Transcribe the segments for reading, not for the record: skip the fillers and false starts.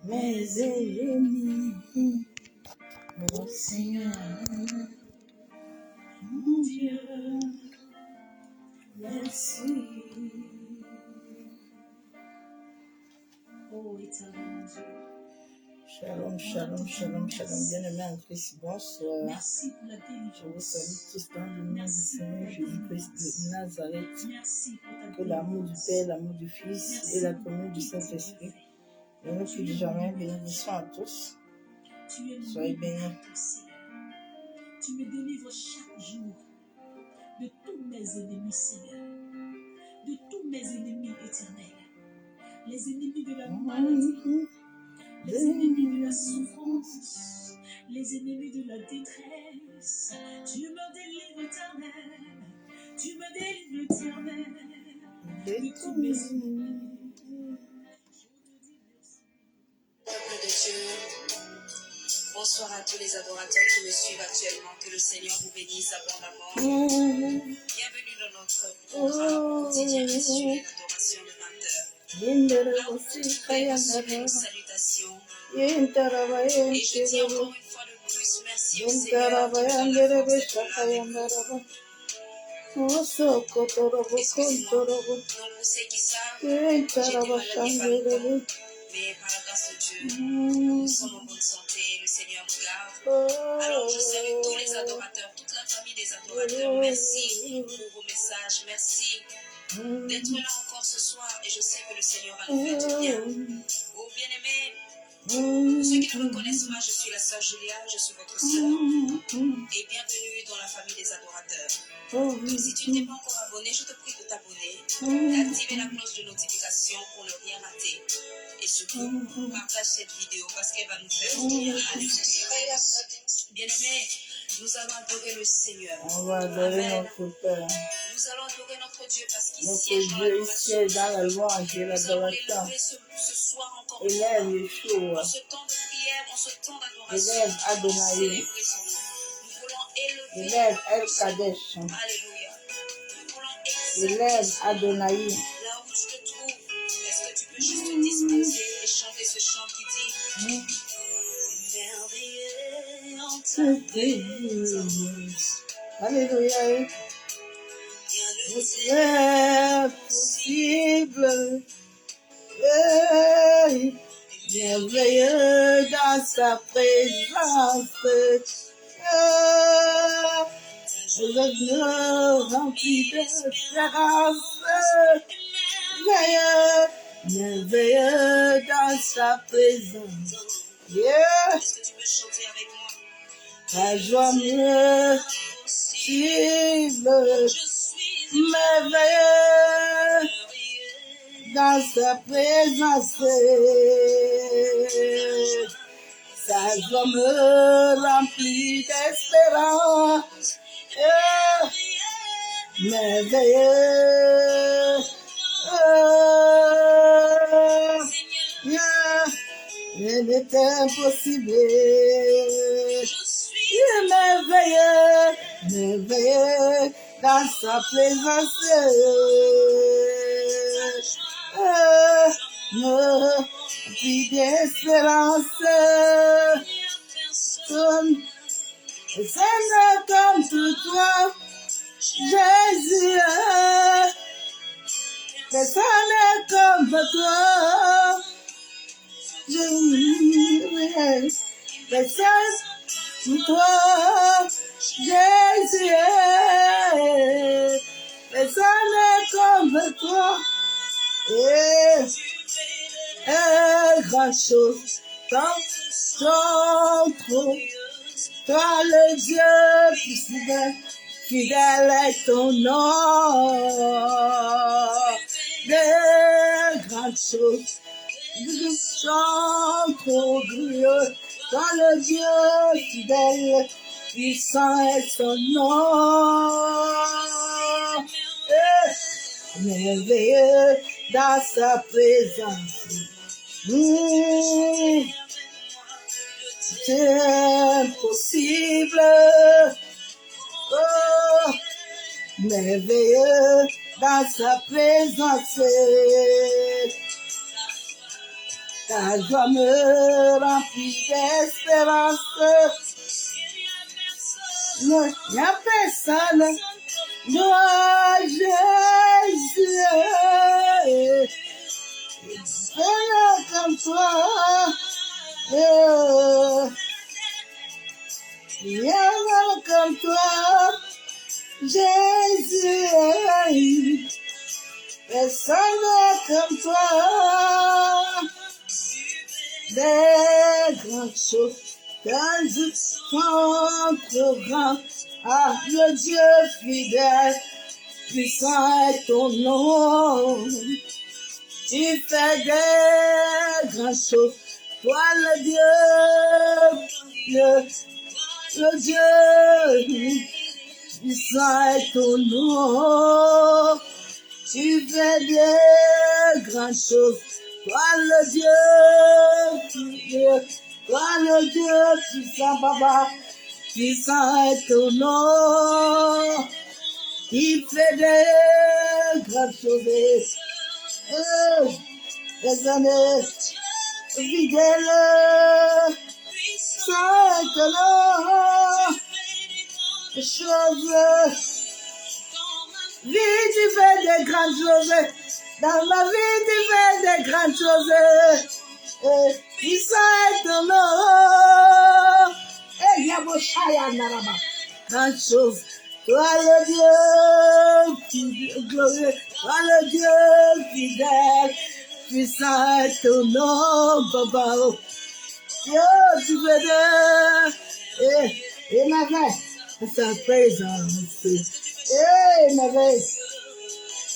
mes ennemis. Oh Seigneur, mon Dieu, merci. Oh, éternel mon Dieu. Shalom, shalom, shalom, shalom. Bien-aimés en Christ, bonsoir. Merci pour la Je vous délivrance. salue tous dans le nom du Seigneur Jésus-Christ de Nazareth. Merci pour ta Que l'amour du délivrance. Père, l'amour du Fils et la communion du Saint-Esprit, et nous plus jamais, bénédiction à tous. Tu es mon Soyez bénis. libérateur, Seigneur. Tu me délivres chaque jour de tous mes ennemis, Seigneur. De tous mes ennemis éternels. Les ennemis de la maladie. Les ennemis de la souffrance. Les ennemis de la détresse. Tu me délivres, éternel. Tu me délivres, éternel. De tous mes ennemis. Peuple de Dieu, bonsoir à tous les adorateurs qui me suivent actuellement. Que le Seigneur vous bénisse abondamment. Bienvenue dans notre programme quotidien rituel d'adoration de 20h. Là où vous pouvez recevoir une salutation. Et je dis encore une fois de plus, merci au Seigneur qui nous donne la force d'être là avec vous. Excusez-moi, donc pour ceux qui savent, j'étais maladie par longtemps. Mais par la grâce de Dieu, nous sommes en bonne santé, le Seigneur nous garde. Alors je salue tous les adorateurs, toute la famille des adorateurs. Merci pour vos messages, merci d'être là encore ce soir. Et je sais que le Seigneur va nous faire du bien. Oh bien-aimés, pour ceux qui ne me connaissent pas, je suis la sœur Julia, je suis votre sœur. Et bienvenue dans la famille des adorateurs. Si tu n'es pas encore abonné, je te prie de t'abonner, d'activer la cloche de notification pour ne rien rater. Et surtout, partage cette vidéo parce qu'elle va nous faire du bien. Alléluia. Bien-aimés, nous allons adorer le Seigneur. On va adorer notre Père. Nous allons adorer notre Dieu parce qu'il Notre siège dans Dieu l'adoration. siège dans la louange et Nous allons l'adoration. l'élever ce soir encore. Élève En Yeshua. ce temps de prière, en ce temps d'adoration, Élève nous allons Adonai. célébrer son nom. Nous voulons élever Élève El son nom. Kadesh. Alléluia. Nous voulons exalter Élève son nom. Adonai. Là où tu te trouves, est-ce que tu peux juste te disposer et chanter ce chant qui dit merveilleux en ta présence. Alléluia. Rien ne C'est possible. Merveilleux dans sa présence. Je me remplis d'espérance. Merveilleux dans sa présence. Yeah. Est-ce que tu peux chanter avec moi? La joie me suive. Je suis Merveilleux merveilleux. dans sa présence. Sa joie me remplit d'espérance. Merveilleux. Rien n'est impossible. Il est merveilleux, merveilleux dans sa présence. Me remplit d'espérance. Seigneur comme toi, Jésus. Personne n'est comme toi. Personne comme toi, Jésus. Personne n'est comme toi. Grand chose, tant trop. Toi le Dieu plus fidèle, fidèle est ton nom. Des grandes choses, tant trop glorieux. Toi le Dieu fidèle, puissant est son nom. Merveilleux dans sa présence. C'est impossible. Oh, merveilleux dans sa présence. ta joie me remplit d'espérance. Il n'y a personne, moi Jésus, Seigneur comme toi. Il y a un comme toi, Jésus. Personne comme toi. Des grandes choses, des trop grands. Ah, le Dieu fidèle, puissant est ton nom. Tu fais des grandes choses. Toi le Dieu, le Dieu, puissant est ton nom. Tu fais des grandes choses. Toi le Dieu, toi le Dieu puissant, Papa, puissant est ton nom. Il fait des grandes choses. Les années fidèles, sans étonnant, les choses. Vie, tu fais des grandes choses. Dans ma vie, tu fais des grandes choses. Puissant est ton nom. Et Yaboshaya Naraba. Grandes choses. Toi le Dieu glorieux. Toi le Dieu fidèle. Puissant est ton nom, Papa. Yo, tu fais de. Et ma vie, c'est un présence. Et ma vie.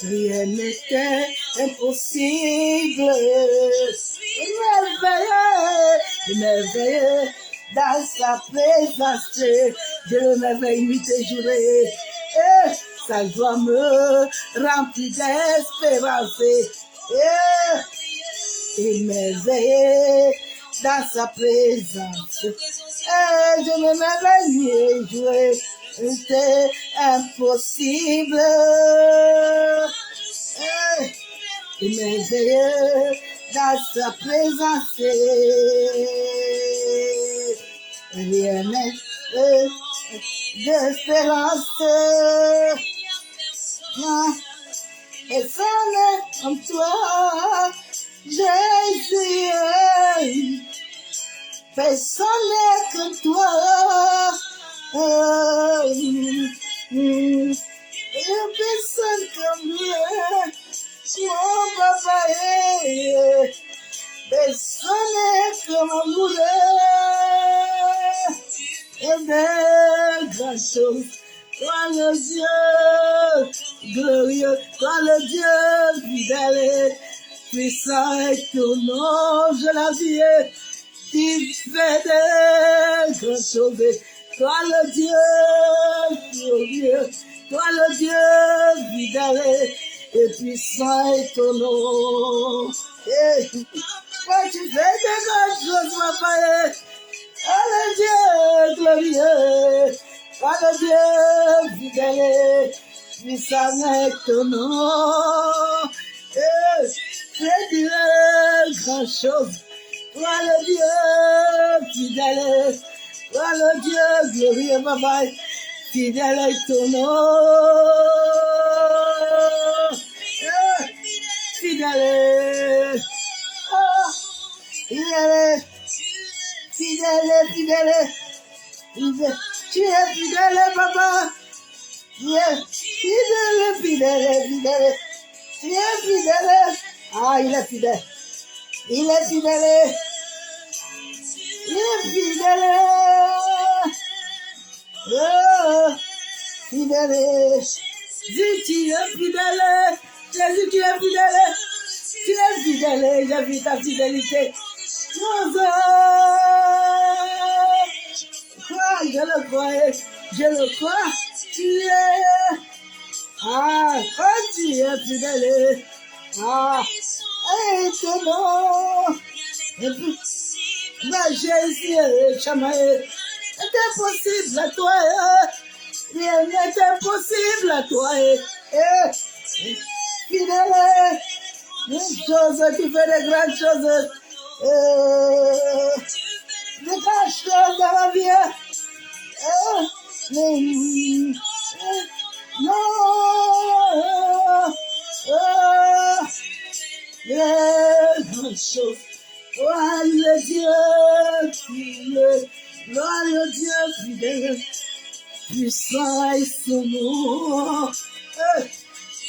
Rien n'était impossible. Merveilleux, dans sa présence. Je le merveille nuit et jour. Et sa joie me remplit d'espérance. Et merveilleux, dans sa présence. Et je me merveille nuit et jour. C'est impossible. Merveilleux dans sa présence. Rien n'est d'espérance. Et ça n'est comme toi, Jésus. Personne n'est comme toi. Une personne comme lui, mon papa est. Personne n'est comme amour. Et des grandes choses. Toi le Dieu glorieux, toi le Dieu fidèle, puissant est ton nom, je la vie. Tu fais des grandes choses. Toi le Dieu glorieux, toi le Dieu fidèle et puissant est ton nom. Toi tu fais des grandes choses, papa. Toi le Dieu glorieux, toi le Dieu fidèle, puissant est ton nom. Fais des grandes choses. Toi le Dieu fidèle. Toi le Dieu glorieux, papa, fidèle est ton nom. Fidèle, fidèle, fidèle, fidèle. Tu es fidèle, papa. Tu es fidèle, fidèle, fidèle. Tu es fidèle. Ah, il est fidèle. Il est fidèle. Il est fidèle. Oh, fidèle. Dis, tu es fidèle. Jésus, tu es fidèle. Tu es fidèle. J'ai vu ta fidélité. Je le crois. Je le crois. Tu es. Ah, quand tu es fidèle. Ah, étonnant. Mais Jésus, chamaé, c'est impossible à toi. Rien n'est impossible à toi. Fidèle, une chose, tu fais de grandes choses. Je cache dans la vie. Non. Les grandes choses. Gloire le Dieu fidèle. Gloire le Dieu fidèle. Puissant est son nom.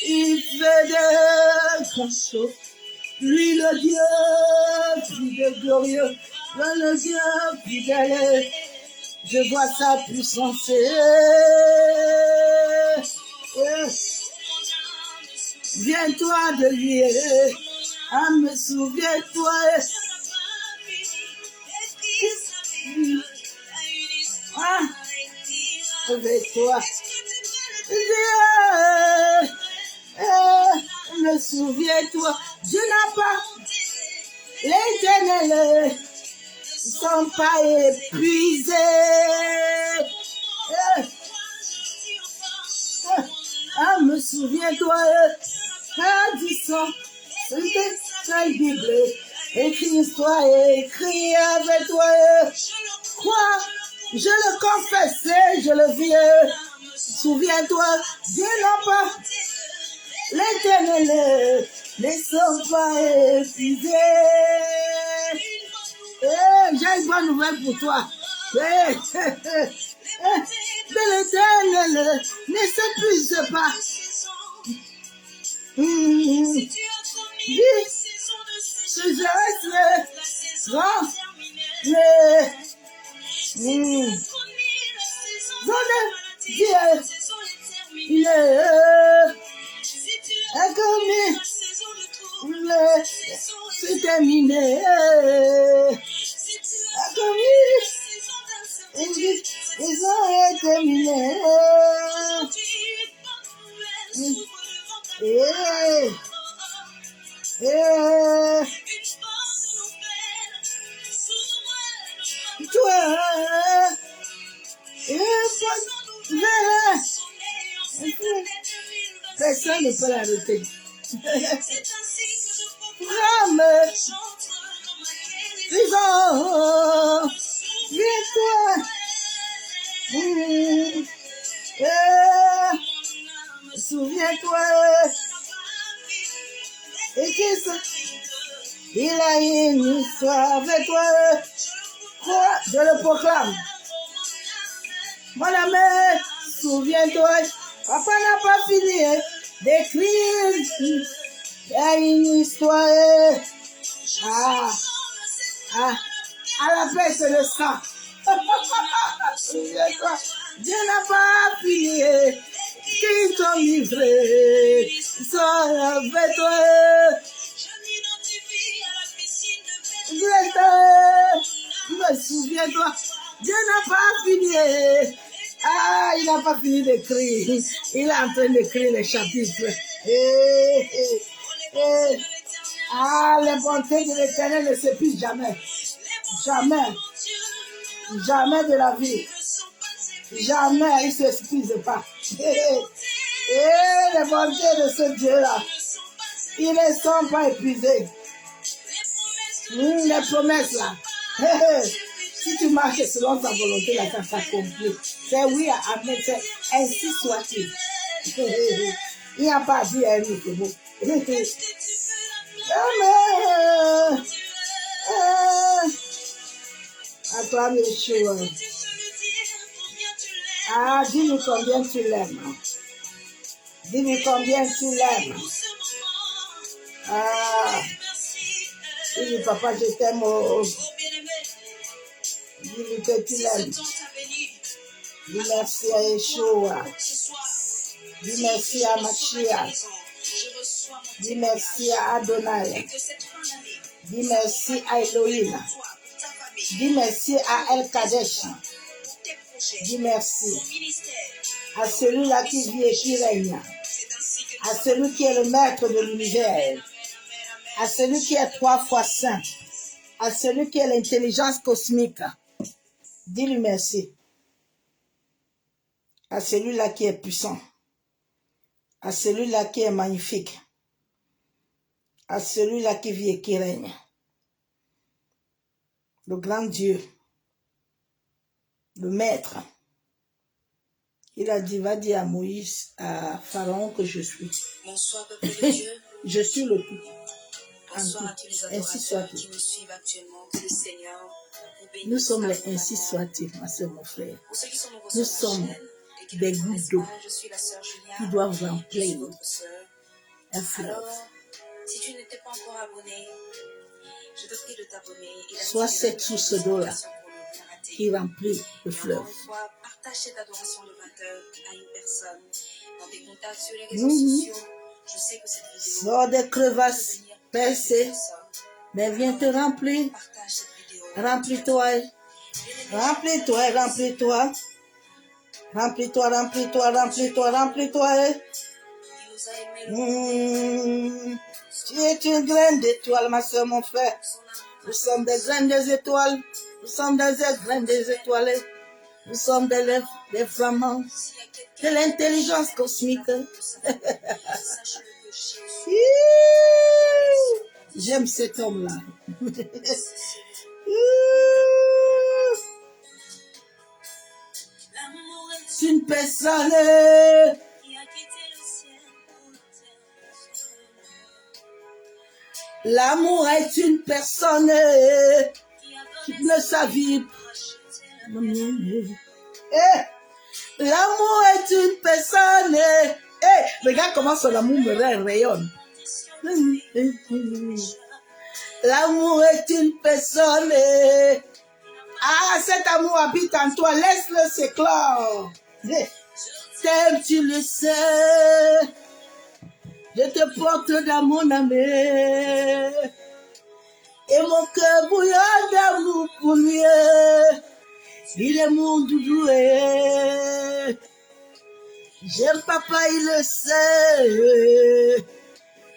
Il fait des grandes choses. Lui le Dieu fidèle, glorieux. Le Dieu fidèle. Je vois sa puissance. Viens-toi de lui. Ah, me souviens-toi. Ah, avec-toi. Me souviens-toi. Dieu n'a pas l'éternel. Ils ne sont pas épuisés. Ah, me souviens-toi. Ah, du sang. C'était la Bible. Écris-toi, écris avec toi. Crois, je le confessais, je le vis. Souviens-toi, Dieu n'a pas l'éternel, ne sont pas épuisés. J'ai une bonne nouvelle pour toi. De l'éternel ne s'épuise pas. Je reste grand. Dieu, il est comme c'est terminé. Comme ils ont terminé. Toi, personne ne peut l'arrêter. Rame, vivant, viens-toi. Souviens-toi. Et que ça, il a une histoire avec toi. Quoi? Je le proclame. Mon ami, souviens-toi. Papa n'a pas fini d'écrire. Il y a une histoire. À la peste de sang. Souviens-toi. Dieu n'a pas fini. Qu'ils t'ont livré. Ils sont avec toi. Souviens-toi. Dieu n'a pas fini. Ah, il n'a pas fini d'écrire. Il est en train d'écrire les chapitres. Ah, les bontés de l'Éternel ne s'épuisent jamais. Jamais. Jamais de la vie. Jamais, il ne s'épuise pas. Les bontés de ce Dieu-là, ils ne sont pas épuisés. Les promesses là. Si tu marches selon sa volonté, là, ça s'accomplit. C'est oui, amen, c'est ainsi soit-il. Il n'y a pas à dire à nous, c'est beau. Amen. À toi, Yeshua. Ah, dis-nous combien tu l'aimes. Dis-nous combien tu l'aimes. Ah, dis-nous, papa, je t'aime. Dis-lui que tu l'aimes. Dis merci à Yeshua. Dis merci à Mashiach. Dis merci à Adonai. Dis merci à Elohim. Dis merci à El Kadesh. Dis merci à celui-là qui vit et qui règne. À celui qui est le maître de l'univers. À celui qui est 3 fois saint. À celui qui est l'intelligence cosmique. Dis-lui merci. À celui-là qui est puissant. À celui-là qui est magnifique. À celui-là qui vit et qui règne. le grand Dieu, le maître. Il a dit, va dire à Moïse, à Pharaon que je suis. Bonsoir, peuple de Dieu. Je suis le tout. Bonsoir à tous les Ainsi adorateurs soit-il. qui nous suivent actuellement. Que le Seigneur vous bénisse. Nous sommes les ainsi soit-il, ma soeur, mon frère. Pour ceux qui sont nouveaux Nous sur la sommes chaîne et qui des ne me gouttes connaissent d'eau pas, je suis la sœur Julia. qui doivent Je suis remplir votre sœur. un fleuve. Alors, si tu n'étais pas encore abonné, je te prie de t'abonner et Soit d'activer cette source d'eau-là pour ne rien rater. qui remplit le Et fleuve. encore une fois, partage cette adoration de 20h à une personne. Dans tes contacts sur les réseaux sociaux, je sais que cette vidéo Sors des crevasses peut devenir percées, personne. mais viens te remplir. Partage cette vidéo. Remplis-toi, remplis-toi, remplis-toi. Remplis-toi, remplis-toi, remplis-toi, remplis-toi. Il nous a aimés Tu es une graine d'étoile, ma soeur, mon frère. son amour. Nous sommes des graines des étoiles. Nous sommes des graines des étoiles. Nous sommes des flamants S'il y a de quelqu'un l'intelligence cosmique. sache-le que Jésus J'aime cet homme-là. l'amour est C'est une personne qui a quitté le ciel pour la terre. L'amour est une personne Qui a qui donné ne sa vie. racheté la L'amour est une personne. Regarde comment son amour me rayonne. L'amour est une personne. Ah, cet amour habite en toi. Laisse-le s'éclore. Tel tu le sais. Je te porte dans mon âme. Et mon cœur bouillonne d'amour pour lui. Il est mon doudou. J'aime papa, il le sait.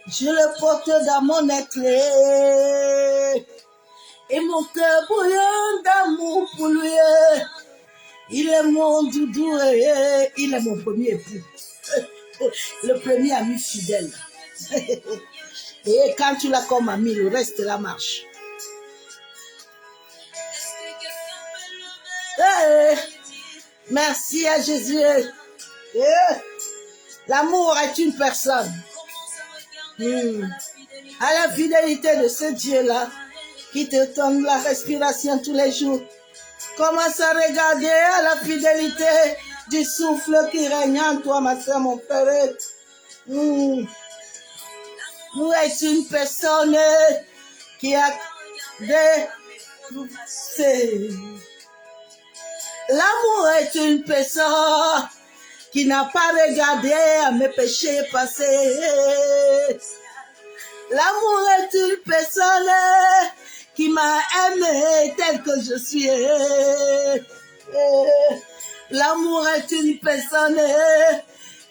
Je le porte dans mon éclat. Et mon cœur bouillonne d'amour pour lui. Il est mon doudou. Il est mon premier époux. Le premier ami fidèle. Et quand tu l'as comme ami, le reste la marche. Merci à Jésus. L'amour est une personne. À la fidélité de ce Dieu-là qui te donne la respiration tous les jours. Commence à regarder à la fidélité du souffle qui règne en toi, ma soeur, mon frère. Nous est une personne qui a des... L'amour est une personne qui n'a pas regardé à mes péchés passés. L'amour est une personne qui m'a aimé tel que je suis. L'amour est une personne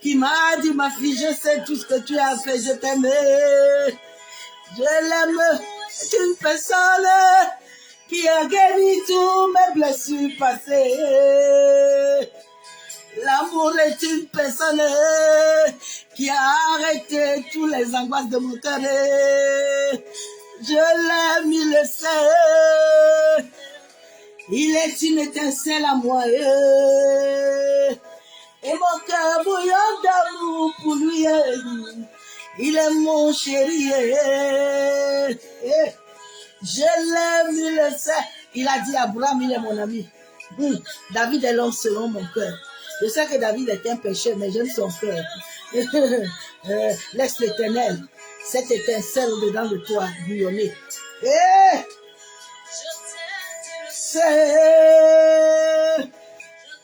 qui m'a dit, ma fille, je sais tout ce que tu as fait, je t'aime. Je l'aime. C'est une personne qui a guéri tous mes blessures passées. L'amour est une personne qui a arrêté toutes les angoisses de mon cœur. Je l'aime, il le sait. Il est une étincelle à moi. Et mon cœur bouillonne d'amour pour lui. Il est mon chéri. Je l'aime, il le sait. Il a dit à Abraham, il est mon ami. David est l'homme selon mon cœur. Je sais que David est un pécheur, mais j'aime son cœur. Laisse l'Éternel, cette étincelle au-dedans de toi, bouillonner.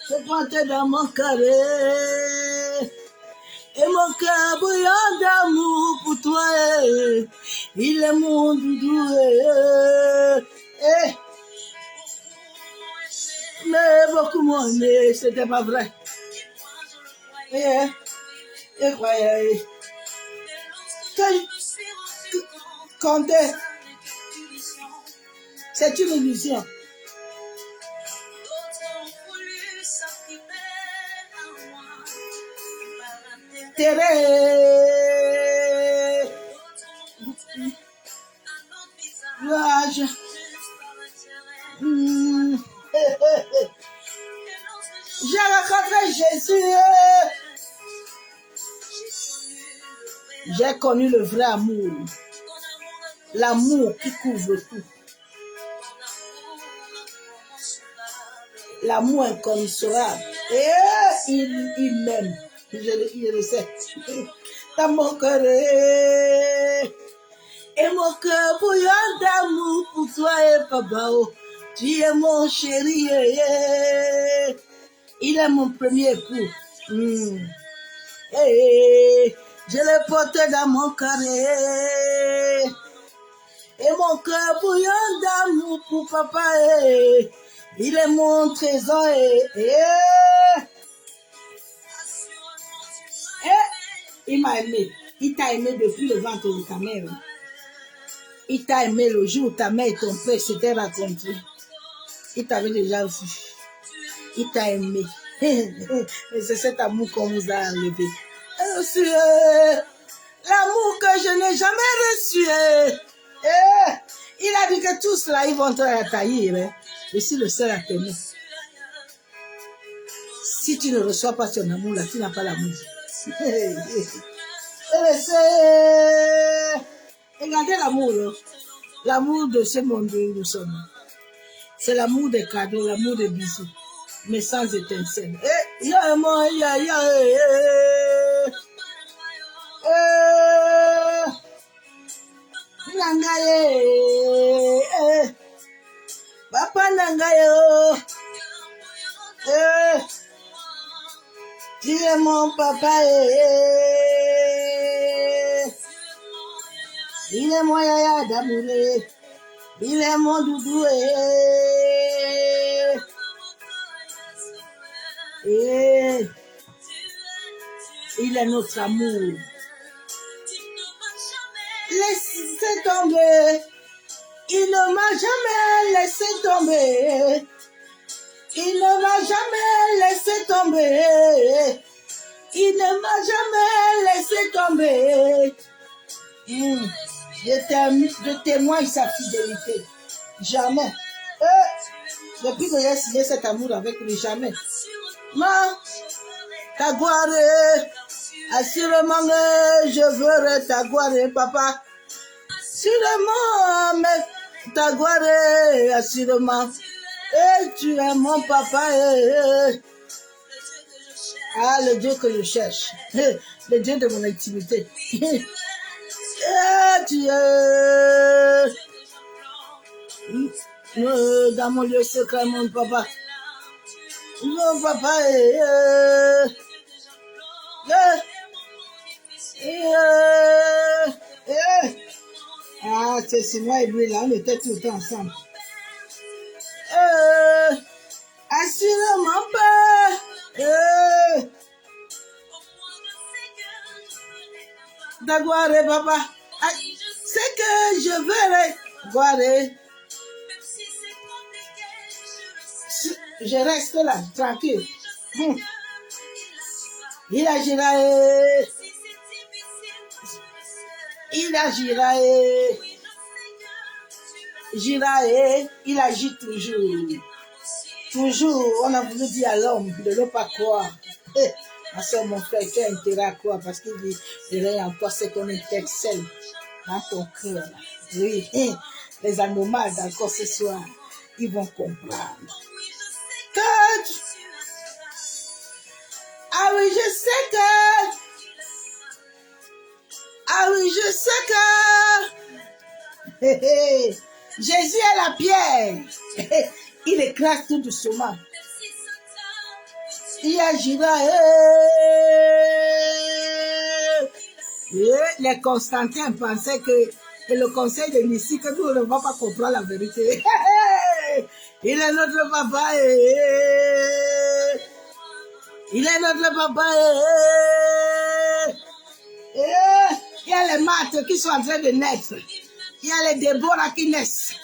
Je prends dans mon cœur. Et mon cœur bouillonne d'amour pour toi. Il est mon doudou. Mais beaucoup m'ont aimé, c'était pas vrai. Comptez. C'est une illusion. J'ai connu le vrai amour. L'amour qui couvre tout. L'amour incommensurable. Et il m'aime. Je le sais. Dans mon cœur. Et mon cœur bouillon d'amour pour toi et papa. Tu es mon chéri. Il est mon premier époux. Je le porte dans mon cœur. Et mon cœur bouillon d'amour pour papa. Il est mon trésor. Il m'a aimé. Il t'a aimé depuis le ventre de ta mère. Il t'a aimé le jour où ta mère et ton père s'étaient rencontrés. Il t'avait déjà vu. Il t'a aimé. Et c'est cet amour qu'on vous a enlevé. L'amour que je n'ai jamais reçu. Il a dit que tout cela, ils vont te tailler. Je suis le seul à t'aimer. Si tu ne reçois pas ton amour, là, tu n'as pas l'amour. Regardez l'amour. L'amour de ce monde où nous sommes. C'est l'amour des cadeaux, l'amour des bisous. Mais sans étincelle. Papa Nangayo. Tu es mon papa. Il est mon yaya d'amouré. Il est mon doudou. Il est notre amour. Laissez tomber. Il ne m'a jamais laissé tomber. Il ne m'a jamais laissé tomber. Il ne m'a jamais laissé tomber. Je témoigne sa fidélité. Jamais. Depuis que j'ai signé cet amour avec lui, jamais. Non. Ta gloire, assurément, je veux ta gloire, papa. Assurément, mais ta gloire, assurément. Et tu es mon papa. Ah, le Dieu que je cherche. Le Dieu de mon intimité. Tu es dans mon lieu secret, mon papa. Mon papa Ah, c'est moi et lui là, on était tout le temps ensemble. Assurément pas. Ta gloire, papa. C'est que je veux gloire. Je reste là, tranquille. Il agira. Il agira. Il agit toujours. Toujours, on a voulu dire à l'homme de ne pas croire. Ma soeur, mon frère, tu as intérêt à croire parce qu'il dit, il y a en toi ce qu'on excelle dans ton cœur. Oui, les anomales encore ce soir, ils vont comprendre. Ah oui, je sais que Jésus est la pierre. Il écrase tout doucement. Il agira. Les Constantins pensaient que le conseil de Nissi, que nous ne va pas comprendre la vérité. Il est notre papa. Il est notre papa. Il y a les maths qui sont en train de naître. Il y a les Déborah qui naissent.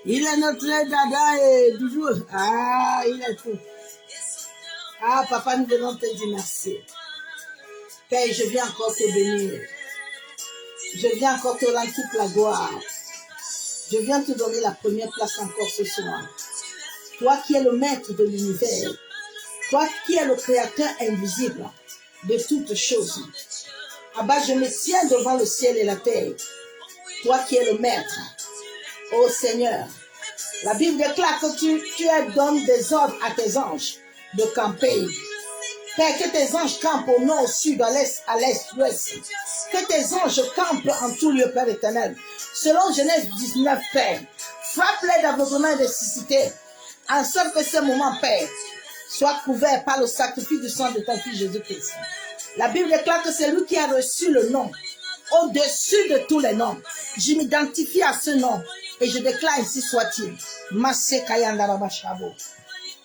Il est notre dada et toujours. Ah, il est tout. Ah, papa, nous venons te dire merci. Père, je viens encore te bénir. Je viens encore te rendre toute la gloire. Je viens te donner la première place encore ce soir. Toi qui es le maître de l'univers, toi qui es le créateur invisible de toutes choses. Abba, je me tiens devant le ciel et la terre. Toi qui es le maître, ô Seigneur. La Bible déclare que tu donnes des ordres à tes anges de camper. Père, que tes anges campent au nord, au sud, à l'est, l'ouest. Que tes anges campent en tout lieu, Père éternel. Selon Genèse 19, Père, frappe-les d'aveuglement et de cécité, en sorte que ce moment, Père, soit couvert par le sacrifice du sang de ton Fils Jésus-Christ. La Bible déclare que c'est lui qui a reçu le nom, au-dessus de tous les noms. Je m'identifie à ce nom et je déclare ainsi soit-il.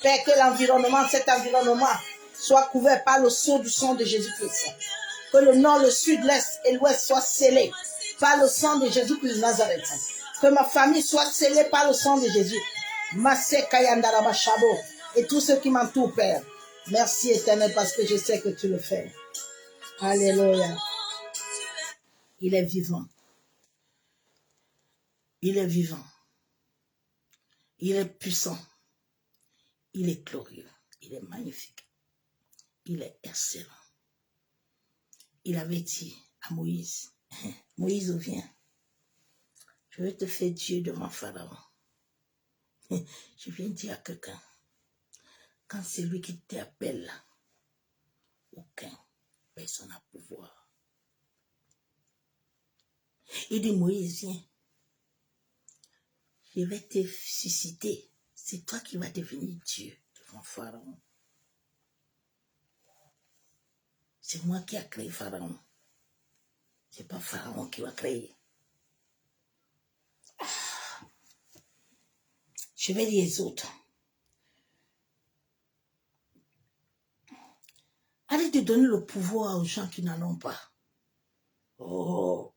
Père, que l'environnement, cet environnement, soit couvert par le sceau du sang de Jésus-Christ. Que le nord, le sud, l'est et l'ouest soient scellés par le sang de Jésus-Christ de Nazareth. Que ma famille soit scellée par le sang de Jésus. Et tous ceux qui m'entourent, Père. Merci éternel parce que je sais que tu le fais. Alléluia. Il est vivant. Il est vivant. Il est puissant. Il est glorieux. Il est magnifique. Il est excellent. Il avait dit à Moïse, Moïse, viens. Je vais te faire Dieu devant Pharaon. Je viens dire à quelqu'un, quand c'est lui qui t'appelle, aucun personne n'a pouvoir. Il dit, Moïse, viens. Je vais te susciter. C'est toi qui vas devenir Dieu devant Pharaon. C'est moi qui ai créé Pharaon. C'est pas Pharaon qui va créer. Je vais dire les autres. Allez de donner le pouvoir aux gens qui n'en ont pas. Oh.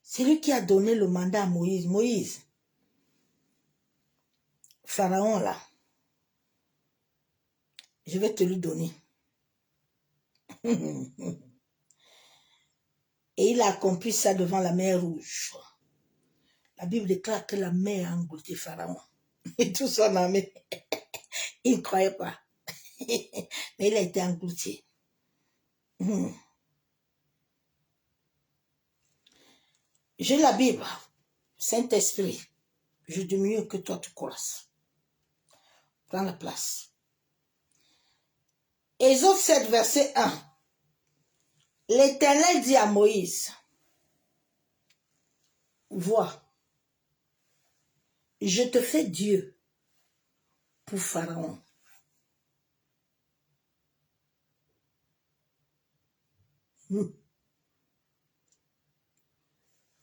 C'est lui qui a donné le mandat à Moïse. Moïse, Pharaon là, je vais te lui donner. Et il a accompli ça devant la mer Rouge. La Bible déclare que la mer a englouti Pharaon. Et tout son armée. Il ne croyait pas. Mais il a été englouti. J'ai la Bible. Saint-Esprit, je dis mieux que toi tu croises. Prends la place. Exode 7, verset 1. L'Éternel dit à Moïse, vois, je te fais Dieu pour Pharaon.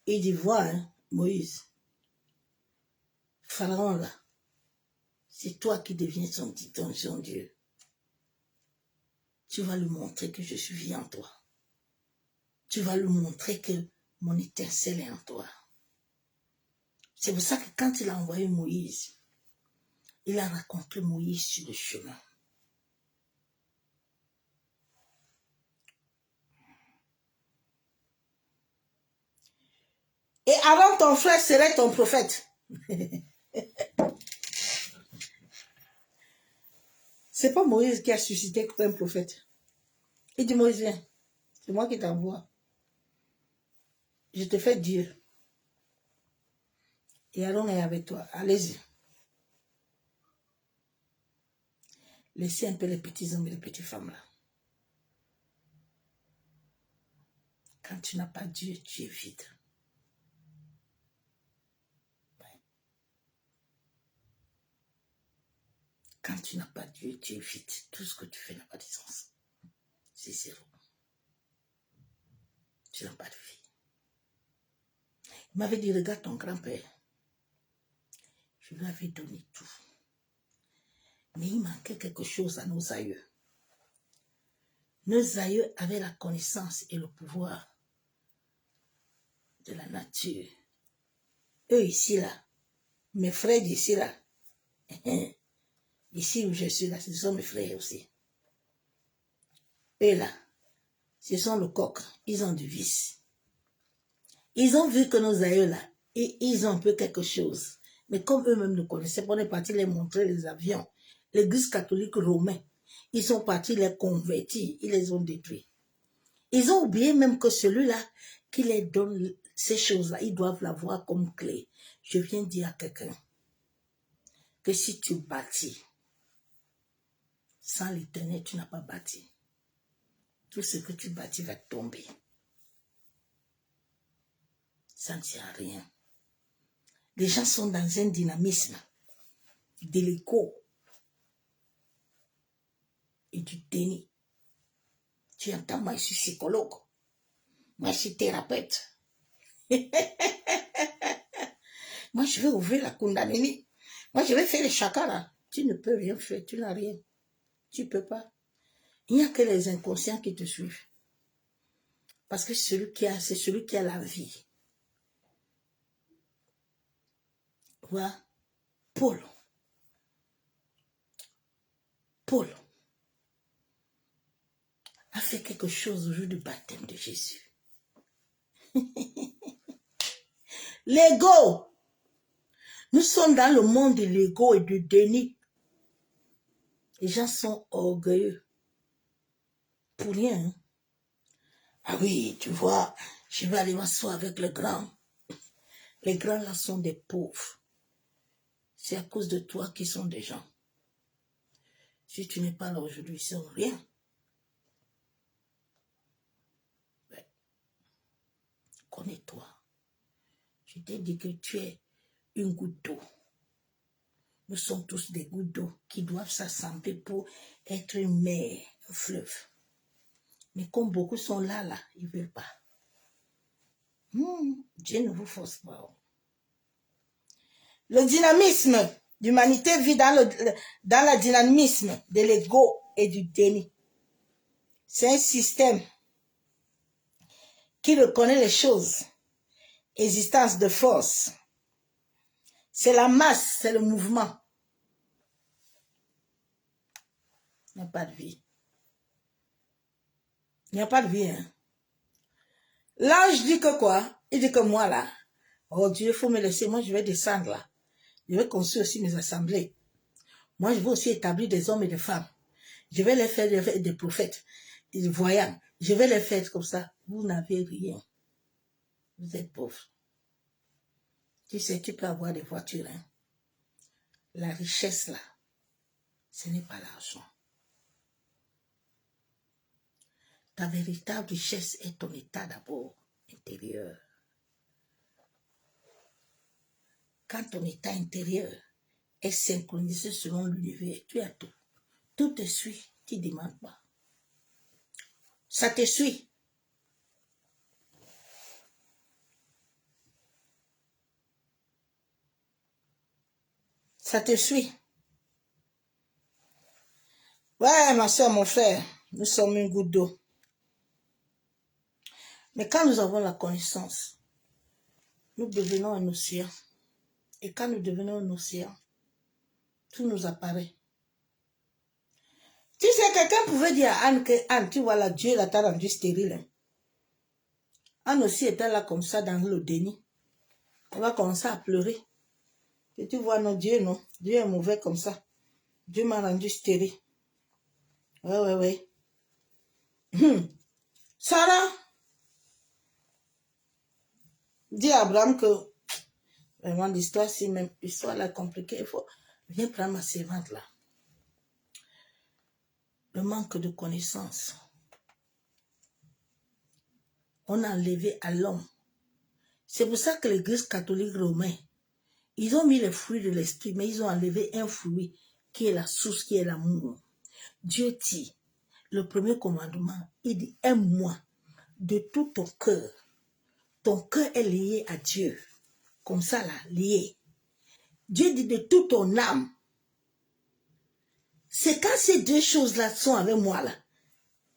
Il dit, vois, hein, Moïse, Pharaon là, c'est toi qui deviens son Dieu. Tu vas lui montrer que je suis en toi. Tu vas lui montrer que mon étincelle est en toi. C'est pour ça que quand il a envoyé Moïse, il a rencontré Moïse sur le chemin. Et Aaron, ton frère, serait ton prophète. C'est pas Moïse qui a suscité que tu es un prophète. Il dit, Moïse, viens. C'est moi qui t'envoie. Je te fais Dieu. Et Aaron est avec toi. Allez-y. Laissez un peu les petits hommes et les petites femmes là. Quand tu n'as pas Dieu, tu es vide. Quand tu n'as pas Dieu, tu es vide. Tout ce que tu fais n'a pas de sens. C'est zéro. Tu n'as pas de vie. Il m'avait dit, regarde ton grand-père. Je lui avais donné tout. Mais il manquait quelque chose à nos aïeux. Nos aïeux avaient la connaissance et le pouvoir de la nature. Eux ici là, mes frères d'ici là, ici où je suis là, ce sont mes frères aussi. eux là, ce sont le coq, ils ont du vice. Ils ont vu que nos aïeux là, ils ont un peu quelque chose. Mais comme eux-mêmes ne connaissaient pas, on est parti les montrer les avions. L'église catholique romaine, ils sont partis les convertir, ils les ont détruits. Ils ont oublié même que celui-là qui les donne ces choses-là, ils doivent l'avoir comme clé. Je viens dire à quelqu'un que si tu bâtis, sans l'Éternel, tu n'as pas bâti. Tout ce que tu bâtis va tomber. Ça ne sert à rien. Les gens sont dans un dynamisme de l'ego et du déni. Tu entends, moi je suis psychologue, moi je suis thérapeute. Moi je vais ouvrir la Kundalini. Moi je vais faire les chakras là. Tu ne peux rien faire, tu n'as rien. Tu ne peux pas. Il n'y a que les inconscients qui te suivent. Parce que c'est celui qui a la vie. Voilà. Paul a fait quelque chose au jour du baptême de Jésus. L'ego. Nous sommes dans le monde de l'ego et du déni. Les gens sont orgueilleux. Pour rien. Hein? Ah oui, tu vois, je vais aller m'asseoir avec les grands. Les grands là sont des pauvres. C'est à cause de toi qu'ils sont des gens. Si tu n'es pas là aujourd'hui, ils sont rien. Ouais. Connais-toi. Je t'ai dit que tu es une goutte d'eau. Nous sommes tous des gouttes d'eau qui doivent s'assembler pour être une mer, un fleuve. Mais comme beaucoup sont là, ils ne veulent pas. Dieu ne vous force pas. Le dynamisme d'humanité vit dans le dynamisme de l'ego et du déni. C'est un système qui reconnaît les choses. Existence de force. C'est la masse, c'est le mouvement. Il n'y a pas de vie. Il n'y a pas de vie. Hein? L'ange dit que quoi? Il dit que moi là, oh Dieu, il faut me laisser, moi je vais descendre là. Je vais construire aussi mes assemblées. Moi je vais aussi établir des hommes et des femmes. Je vais les faire des prophètes, des voyants. Je vais les faire comme ça. Vous n'avez rien. Vous êtes pauvres. Tu sais, tu peux avoir des voitures. Hein? La richesse là, ce n'est pas l'argent. Ta véritable richesse est ton état d'abord intérieur. Quand ton état intérieur est synchronisé selon l'univers, tu as tout. Tout te suit, tu ne demandes pas. Ça te suit. Ça te suit. Ouais, ma soeur, mon frère, nous sommes une goutte d'eau. Mais quand nous avons la connaissance, nous devenons un océan. Et quand nous devenons un océan, tout nous apparaît. Tu sais, quelqu'un pouvait dire à Anne que Anne, tu vois là, Dieu là t'a rendu stérile. Hein? Anne aussi était là comme ça dans le déni. Elle va commencer à pleurer. Et tu vois, non, Dieu est mauvais comme ça. Dieu m'a rendu stérile. Ouais. Sarah dit à Abraham que vraiment l'histoire, si même l'histoire là compliquée, il faut viens prendre ma servante là. Le manque de connaissance. On a enlevé à l'homme. C'est pour ça que l'église catholique romaine, ils ont mis les fruits de l'esprit, mais ils ont enlevé un fruit qui est la source, qui est l'amour. Dieu dit, le premier commandement, il dit, aime-moi de tout ton cœur. Ton cœur est lié à Dieu. Comme ça là, lié. Dieu dit de toute ton âme. C'est quand ces deux choses-là sont avec moi là,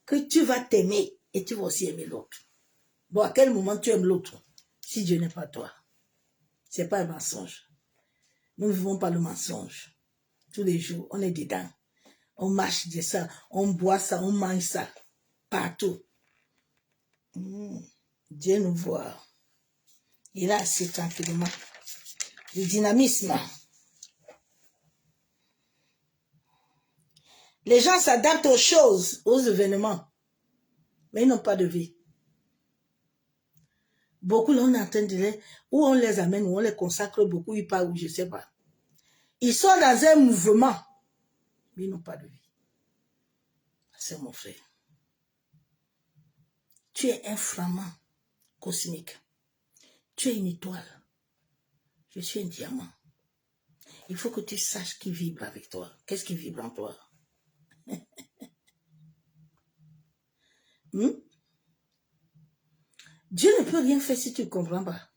que tu vas t'aimer et tu vas aussi aimer l'autre. Bon, à quel moment tu aimes l'autre si Dieu n'est pas toi? C'est pas un mensonge. Nous ne vivons pas le mensonge. Tous les jours, on est dedans. On marche de ça, on boit ça, on mange ça. partout. Dieu nous voit. Il est assis tranquillement. Le dynamisme. Les gens s'adaptent aux choses, aux événements, mais ils n'ont pas de vie. Beaucoup, là, on est en train de les... Où on les amène, où on les consacre beaucoup, ils partent où, je ne sais pas. Ils sont dans un mouvement, mais ils n'ont pas de vie. C'est mon frère. Tu es un flamant cosmique. Tu es une étoile. Je suis un diamant. Il faut que tu saches qui vibre avec toi. Qu'est-ce qui vibre en toi? Dieu ne peut rien faire si tu ne comprends pas.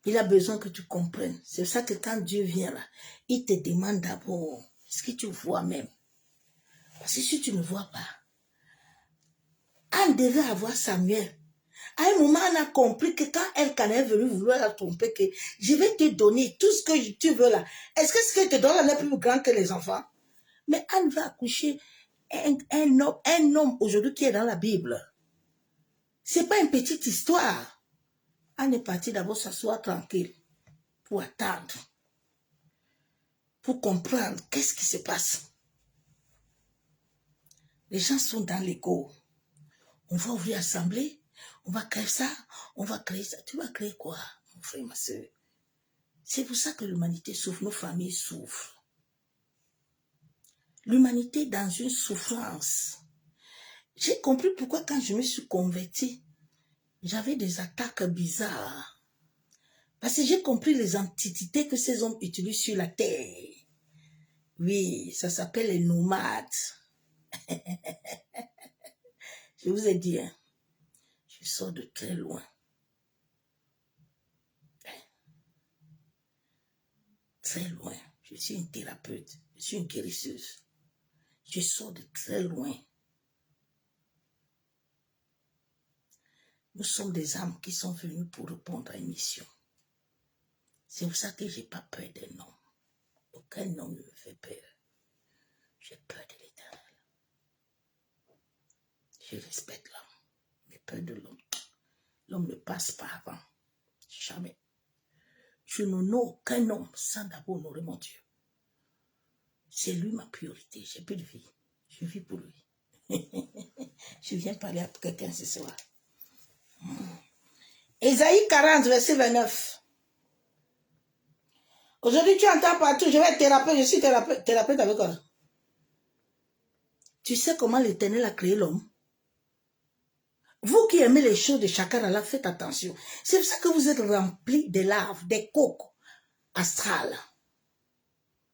Il a besoin que tu comprennes. C'est ça que quand Dieu vient là, il te demande d'abord, est-ce que tu vois même? Parce que si tu ne vois pas, Anne devait avoir Samuel. À un moment, on a compris que quand Elkanah est venu vouloir la tromper, que je vais te donner tout ce que tu veux là. Est-ce que ce que je te donne là n'est plus grand que les enfants? Mais Anne va accoucher un homme aujourd'hui qui est dans la Bible. Ce n'est pas une petite histoire. Anne est partie d'abord s'asseoir tranquille pour attendre, pour comprendre qu'est-ce qui se passe. Les gens sont dans l'ego. On va ouvrir l'assemblée, on va créer ça, on va créer ça. Tu vas créer quoi, mon frère, ma soeur? C'est pour ça que l'humanité souffre, nos familles souffrent. L'humanité est dans une souffrance. J'ai compris pourquoi quand je me suis convertie, j'avais des attaques bizarres. Parce que j'ai compris les antiquités que ces hommes utilisent sur la terre. Oui, ça s'appelle les nomades. Je vous ai dit, hein, je sors de très loin. Très loin. Je suis une thérapeute. Je suis une guérisseuse. Je sors de très loin. Nous sommes des âmes qui sont venues pour répondre à une mission. C'est pour ça que je n'ai pas peur d'un homme. Aucun homme ne me fait peur. J'ai peur de l'Éternel. Je respecte l'homme. Mais peur de l'homme. L'homme ne passe pas avant. Jamais. Je n'honore aucun homme sans d'abord honorer mon Dieu. C'est lui ma priorité. J'ai plus de vie. Je vis pour lui. Je viens parler à quelqu'un ce soir. Ésaïe 40, verset 29. Aujourd'hui, tu entends partout, je vais être thérapeute, je suis thérapeute avec quoi? Tu sais comment l'Éternel a créé l'homme? Vous qui aimez les choses de Chakarala, faites attention. C'est pour ça que vous êtes remplis de larves, des coques astrales.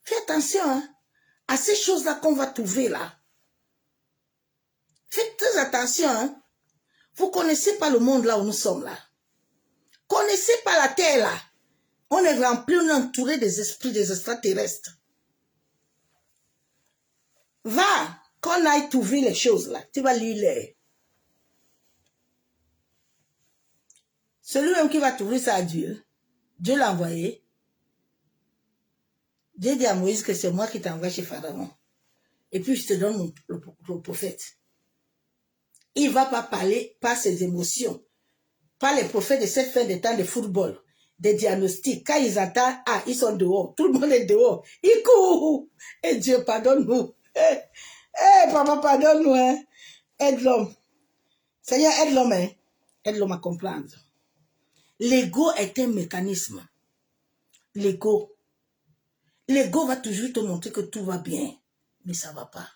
Faites attention à ces choses-là qu'on va trouver là. Faites très attention. Vous ne connaissez pas le monde là où nous sommes là. Connaissez pas la terre là. On est rempli, on est entouré des esprits, des extraterrestres. Va, qu'on aille trouver les choses là. Tu vas lire les. Celui-même qui va trouver ça à Dieu, Dieu l'a envoyé. Dieu dit à Moïse que c'est moi qui t'envoie chez Pharaon. Et puis je te donne le prophète. Il ne va pas parler par ses émotions. Pas les prophètes de cette fin de temps de football, des diagnostics. Quand ils attendent, ah, ils sont dehors. Tout le monde est dehors. Ils courent. Et Dieu, pardonne-nous. Papa, pardonne-nous. Hein. Aide l'homme. Seigneur, aide l'homme. Hein. Aide l'homme à comprendre. L'ego est un mécanisme. L'ego. L'ego va toujours te montrer que tout va bien. Mais ça ne va pas.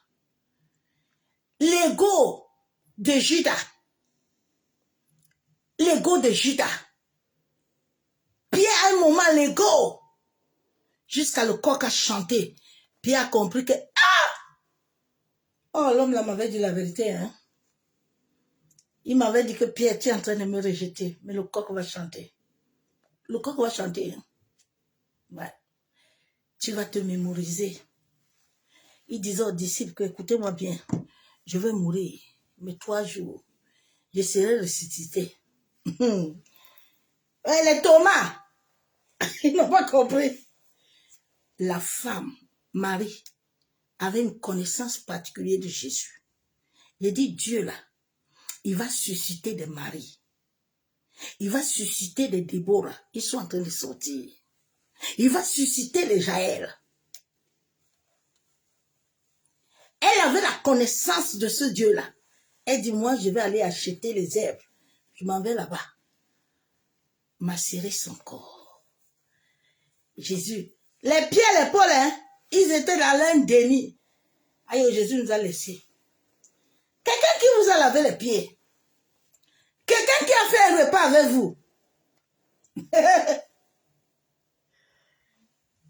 L'ego de Judas. L'ego de Judas. Pierre, à un moment, l'ego. Jusqu'à le coq a chanté. Pierre a compris que, oh, l'homme là m'avait dit la vérité, hein. Il m'avait dit que Pierre, tu es en train de me rejeter. Mais le coq va chanter. Le coq va chanter, hein. Ouais. Tu vas te mémoriser. Il disait aux disciples que, écoutez-moi bien, je vais mourir, mais 3 jours, je serai ressuscité. Les Thomas, ils n'ont pas compris. La femme, Marie, avait une connaissance particulière de Jésus. J'ai dit, Dieu là, il va susciter des maris. Il va susciter des Déborah. Ils sont en train de sortir. Il va susciter les Jaël. Elle avait la connaissance de ce Dieu-là. Elle dit, moi, je vais aller acheter les herbes. Je m'en vais là-bas. Macérer son corps. Jésus. Les pieds et l'épaule, hein, ils étaient dans un déni. Aïe, Jésus nous a laissés. Quelqu'un qui vous a lavé les pieds. Quelqu'un qui a fait un repas avec vous.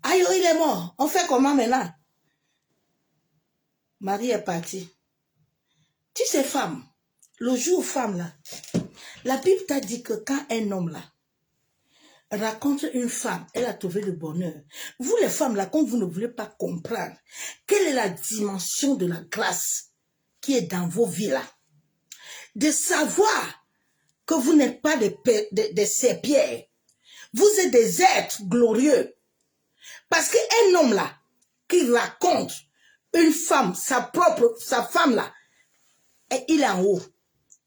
Aïe, il est mort. On fait comment maintenant? Marie est partie. Tu sais, femme, le jour femme là, la Bible t'a dit que quand un homme là rencontre une femme, elle a trouvé le bonheur. Vous les femmes là, quand vous ne voulez pas comprendre quelle est la dimension de la grâce qui est dans vos vies là, de savoir que vous n'êtes pas des serpillères, vous êtes des êtres glorieux. Parce qu'un homme là, qui raconte une femme, sa femme là, et il est en haut.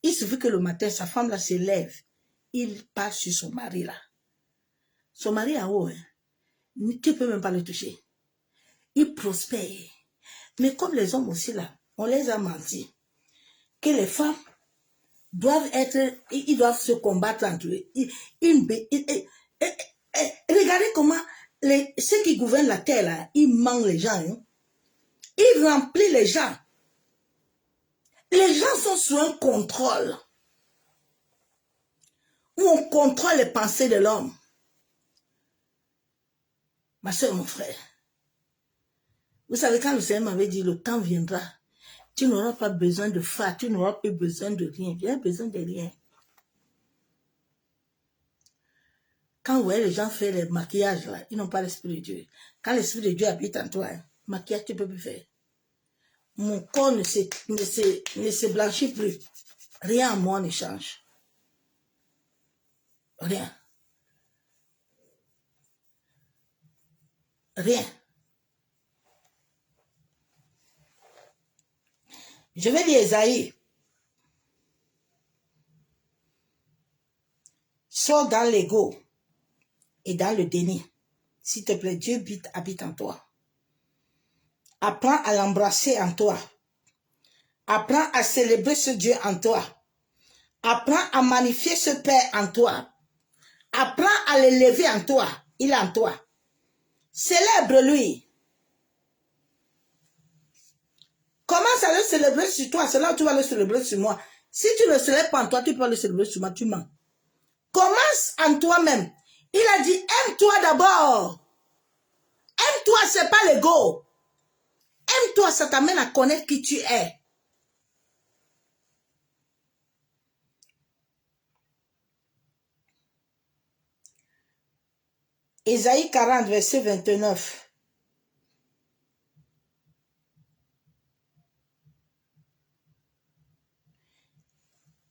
Il suffit que le matin, sa femme là se lève. Il part sur son mari là. Son mari est en haut, hein. Tu ne peux même pas le toucher. Il prospère. Mais comme les hommes aussi là, on les a menti. Que les femmes doivent ils doivent se combattre entre eux. Regardez comment ceux qui gouvernent la terre là, ils mangent les gens. Hein. Ils remplissent les gens. Les gens sont sous un contrôle. Où on contrôle les pensées de l'homme. Ma soeur, mon frère. Vous savez, quand le Seigneur m'avait dit, le temps viendra. Tu n'auras pas besoin de phare, tu n'auras plus besoin de rien. Tu n'as besoin de rien. Quand vous voyez les gens faire les maquillages, là, ils n'ont pas l'esprit de Dieu. Quand l'esprit de Dieu habite en toi, hein, maquillage, tu ne peux plus faire. Mon corps ne se blanchit plus. Rien en moi ne change. Rien. Rien. Je vais dire Esaïe. Sors dans l'ego et dans le déni. S'il te plaît, Dieu habite en toi. Apprends à l'embrasser en toi. Apprends à célébrer ce Dieu en toi. Apprends à magnifier ce Père en toi. Apprends à l'élever en toi. Il est en toi. Célèbre-lui. Commence à le célébrer sur toi. C'est là où tu vas le célébrer sur moi. Si tu ne le célèbres pas en toi, tu peux le célébrer sur moi. Tu mens. Commence en toi-même. Il a dit, aime-toi d'abord. Aime-toi, c'est pas l'ego. Aime-toi, ça t'amène à connaître qui tu es. Ésaïe 40, verset 29.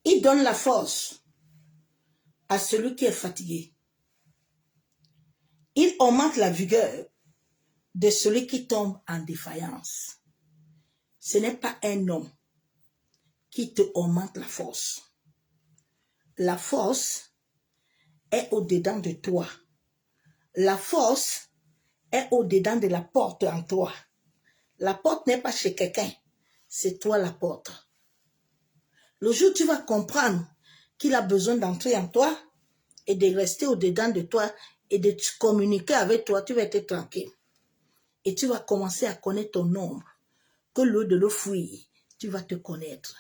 Il donne la force à celui qui est fatigué. Il augmente la vigueur de celui qui tombe en défaillance. Ce n'est pas un homme qui te augmente la force. La force est au-dedans de toi. La force est au-dedans de la porte en toi. La porte n'est pas chez quelqu'un, c'est toi la porte. Le jour où tu vas comprendre qu'il a besoin d'entrer en toi et de rester au-dedans de toi et de communiquer avec toi, tu vas être tranquille. Et tu vas commencer à connaître ton nombre. Que l'eau de l'eau fuit, tu vas te connaître.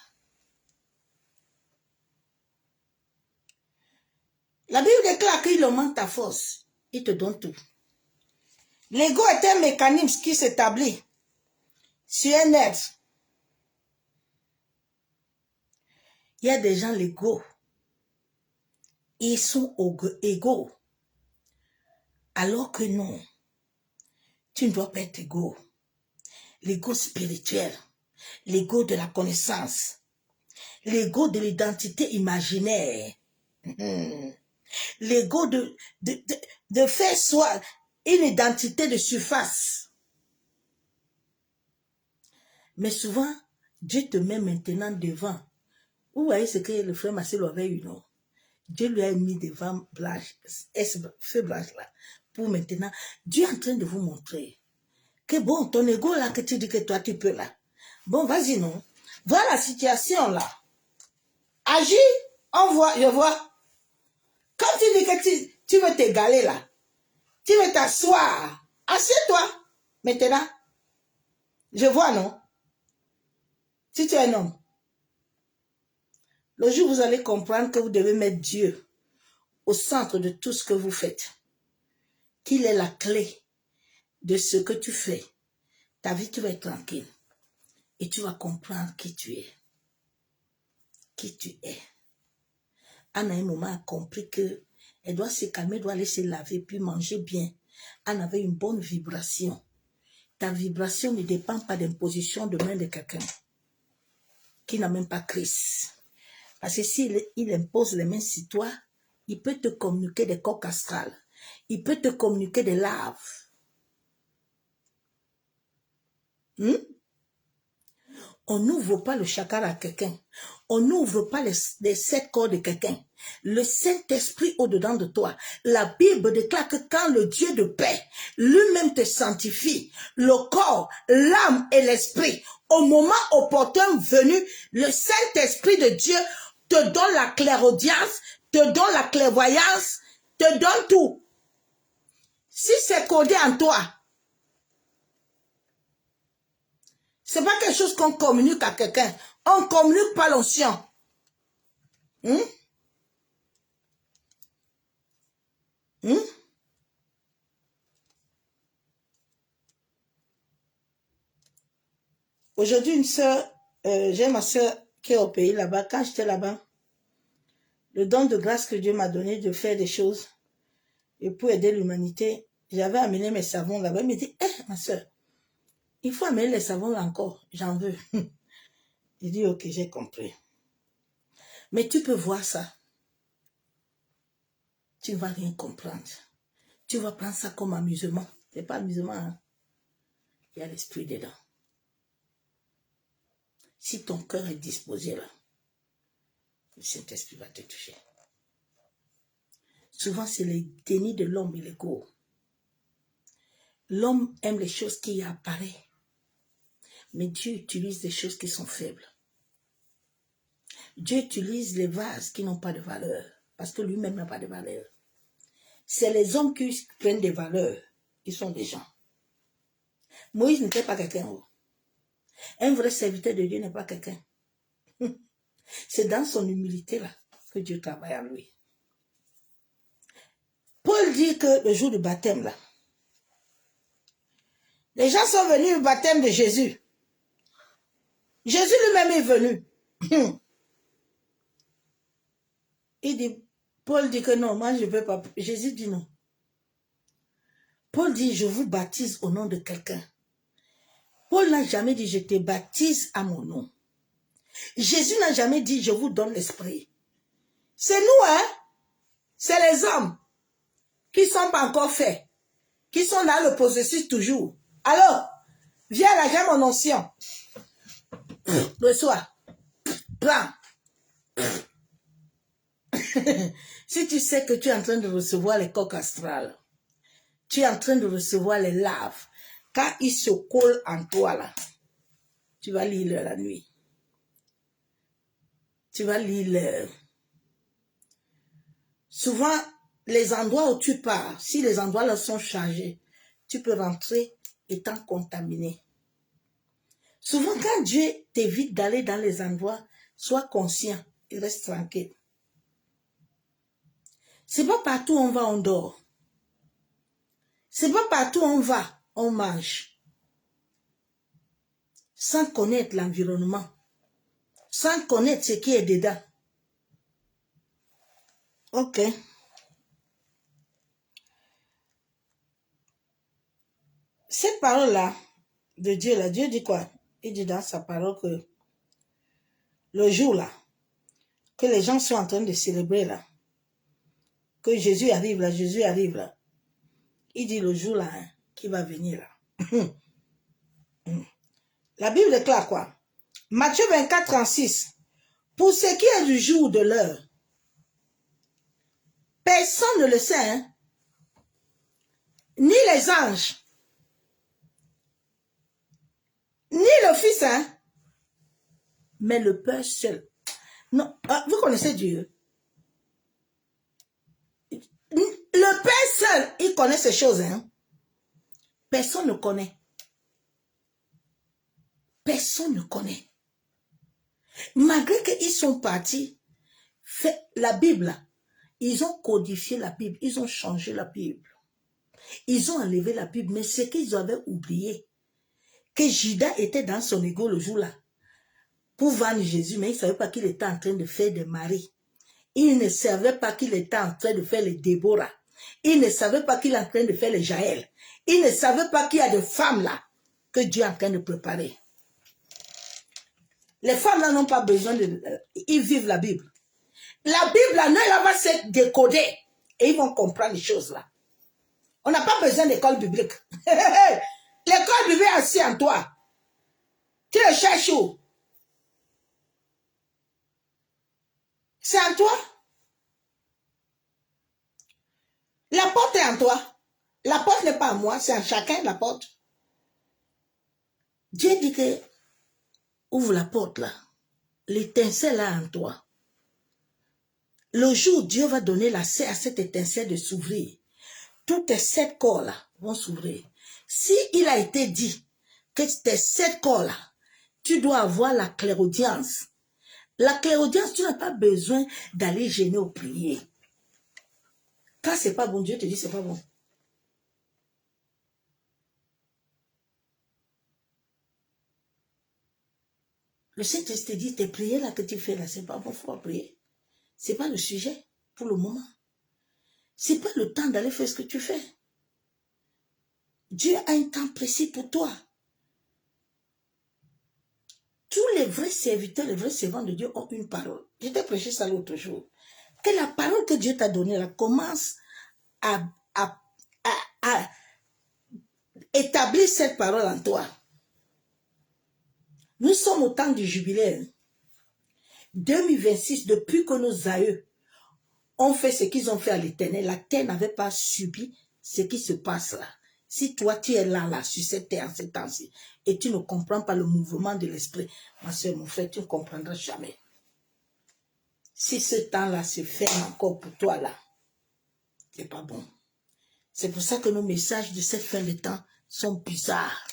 La Bible déclare qu'il augmente ta force. Il te donne tout. L'ego est un mécanisme qui s'établit sur un être. Il y a des gens, l'ego, ils sont égaux. Alors que non, tu ne dois pas être égaux. L'ego spirituel, l'ego de la connaissance, l'ego de l'identité imaginaire, l'ego de faire soi une identité de surface. Mais souvent, Dieu te met maintenant devant. Vous voyez ce que le frère Marcelo avait eu, non? Dieu lui a mis devant feu blanche là. Pour maintenant, Dieu est en train de vous montrer que bon, ton ego là, que tu dis que toi tu peux là. Bon, vas-y, non? Voilà la situation là. Agis, on voit, je vois. Quand tu dis que tu veux t'égaler là, tu veux t'asseoir, assieds-toi maintenant. Je vois, non? Si tu es un homme, le jour où vous allez comprendre que vous devez mettre Dieu au centre de tout ce que vous faites, qu'il est la clé de ce que tu fais, ta vie, tu vas être tranquille et tu vas comprendre qui tu es. Qui tu es. Anne, à un moment, a compris que elle doit se calmer, doit aller se laver, puis manger bien. Anne avait une bonne vibration. Ta vibration ne dépend pas d'imposition de main de quelqu'un qui n'a même pas Christ. Parce que s'il impose les mains sur toi, il peut te communiquer des coques astrales. Il peut te communiquer des laves. On n'ouvre pas le chakra à quelqu'un. On n'ouvre pas les 7 corps de quelqu'un. Le Saint-Esprit au-dedans de toi. La Bible déclare que quand le Dieu de paix lui-même te sanctifie, le corps, l'âme et l'esprit, au moment opportun venu, le Saint-Esprit de Dieu te donne la clairaudience, te donne la clairvoyance, te donne tout. Si c'est codé en toi, c'est pas quelque chose qu'on communique à quelqu'un. On ne communique pas l'onction. Aujourd'hui, une soeur, j'ai ma soeur qui est au pays là-bas. Quand j'étais là-bas, le don de grâce que Dieu m'a donné de faire des choses et pour aider l'humanité, j'avais amené mes savons là-bas. Elle me dit, ma soeur, il faut amener les savons là encore. J'en veux. J'ai dit, ok, j'ai compris. Mais tu peux voir ça. Tu ne vas rien comprendre. Tu vas prendre ça comme amusement. Ce n'est pas amusement. Hein? Il y a l'esprit dedans. Si ton cœur est disposé là, le Saint-Esprit va te toucher. Souvent, c'est le déni de l'homme et l'ego. L'homme aime les choses qui apparaissent. Mais Dieu utilise des choses qui sont faibles. Dieu utilise les vases qui n'ont pas de valeur. Parce que lui-même n'a pas de valeur. C'est les hommes qui prennent des valeurs. Qui sont des gens. Moïse n'était pas quelqu'un. Un vrai serviteur de Dieu n'est pas quelqu'un. C'est dans son humilité là que Dieu travaille en lui. Paul dit que le jour du baptême là, les gens sont venus au baptême de Jésus. Jésus lui-même est venu. Paul dit que non, moi je ne veux pas. Jésus dit non. Paul dit, je vous baptise au nom de quelqu'un. Paul n'a jamais dit, je te baptise à mon nom. Jésus n'a jamais dit, je vous donne l'esprit. C'est nous, hein? C'est les hommes qui ne sont pas encore faits, qui sont dans le processus toujours. Alors, viens là, j'ai mon onction. Reçois. Prends. Si tu sais que tu es en train de recevoir les coques astrales, tu es en train de recevoir les laves, quand ils se collent en toi là, tu vas lire la nuit. Tu vas lire Souvent, les endroits où tu pars, si les endroits là sont chargés, tu peux rentrer étant contaminé. Souvent, quand Dieu t'évite d'aller dans les endroits, sois conscient et reste tranquille. C'est pas partout où on va, on dort. C'est pas partout où on va, on mange. Sans connaître l'environnement. Sans connaître ce qui est dedans. Ok. Cette parole-là, de Dieu, là, Dieu dit quoi? Il dit dans sa parole que le jour là, que les gens sont en train de célébrer là, que Jésus arrive là, il dit le jour là, hein, qui va venir là. La Bible déclare quoi? Matthieu 24, 36. Pour ce qui est du jour de l'heure, personne ne le sait, hein? Ni les anges, ni le Fils, hein? Mais le Père seul. Non, vous connaissez Dieu. Le Père seul, il connaît ces choses, hein? Personne ne connaît. Personne ne connaît. Malgré qu'ils sont partis, fait la Bible, ils ont codifié la Bible, ils ont changé la Bible. Ils ont enlevé la Bible, mais ce qu'ils avaient oublié, que Judas était dans son égo le jour-là, pour vendre Jésus, mais il ne savait pas qu'il était en train de faire des maris. Il ne savait pas qu'il était en train de faire les Déborah. Il ne savait pas qu'il est en train de faire les Jaël. Il ne savait pas qu'il y a des femmes là que Dieu est en train de préparer. Les femmes là n'ont pas besoin de... ils vivent la Bible. La Bible là, non, elle va se décoder et ils vont comprendre les choses là. On n'a pas besoin d'école biblique. L'école biblique est assise en toi. Tu le cherches où? C'est en toi. La porte est en toi. La porte n'est pas à moi, c'est en chacun la porte. Dieu dit que ouvre la porte là. L'étincelle là en toi. Le jour où Dieu va donner l'accès à cette étincelle de s'ouvrir, tous tes 7 corps là vont s'ouvrir. Si il a été dit que tes 7 corps là, tu dois avoir la clairaudience. La clairaudience, tu n'as pas besoin d'aller gêner ou prier. Quand c'est pas bon, Dieu te dit c'est pas bon. Le Saint-Esprit dit, tes prières là que tu fais là, c'est pas bon, il faut prier. C'est pas le sujet pour le moment. C'est pas le temps d'aller faire ce que tu fais. Dieu a un temps précis pour toi. Tous les vrais serviteurs, les vrais servants de Dieu ont une parole. Je t'ai prêché ça l'autre jour. Que la parole que Dieu t'a donnée là commence à établir cette parole en toi. Nous sommes au temps du jubilé. 2026, depuis que nos aïeux ont fait ce qu'ils ont fait à l'Éternel, la terre n'avait pas subi ce qui se passe là. Si toi, tu es là, sur cette terre, en ce temps-ci, et tu ne comprends pas le mouvement de l'esprit, ma soeur, mon frère, tu ne comprendras jamais. Si ce temps-là se ferme encore pour toi, là, c'est pas bon. C'est pour ça que nos messages de cette fin de temps sont bizarres,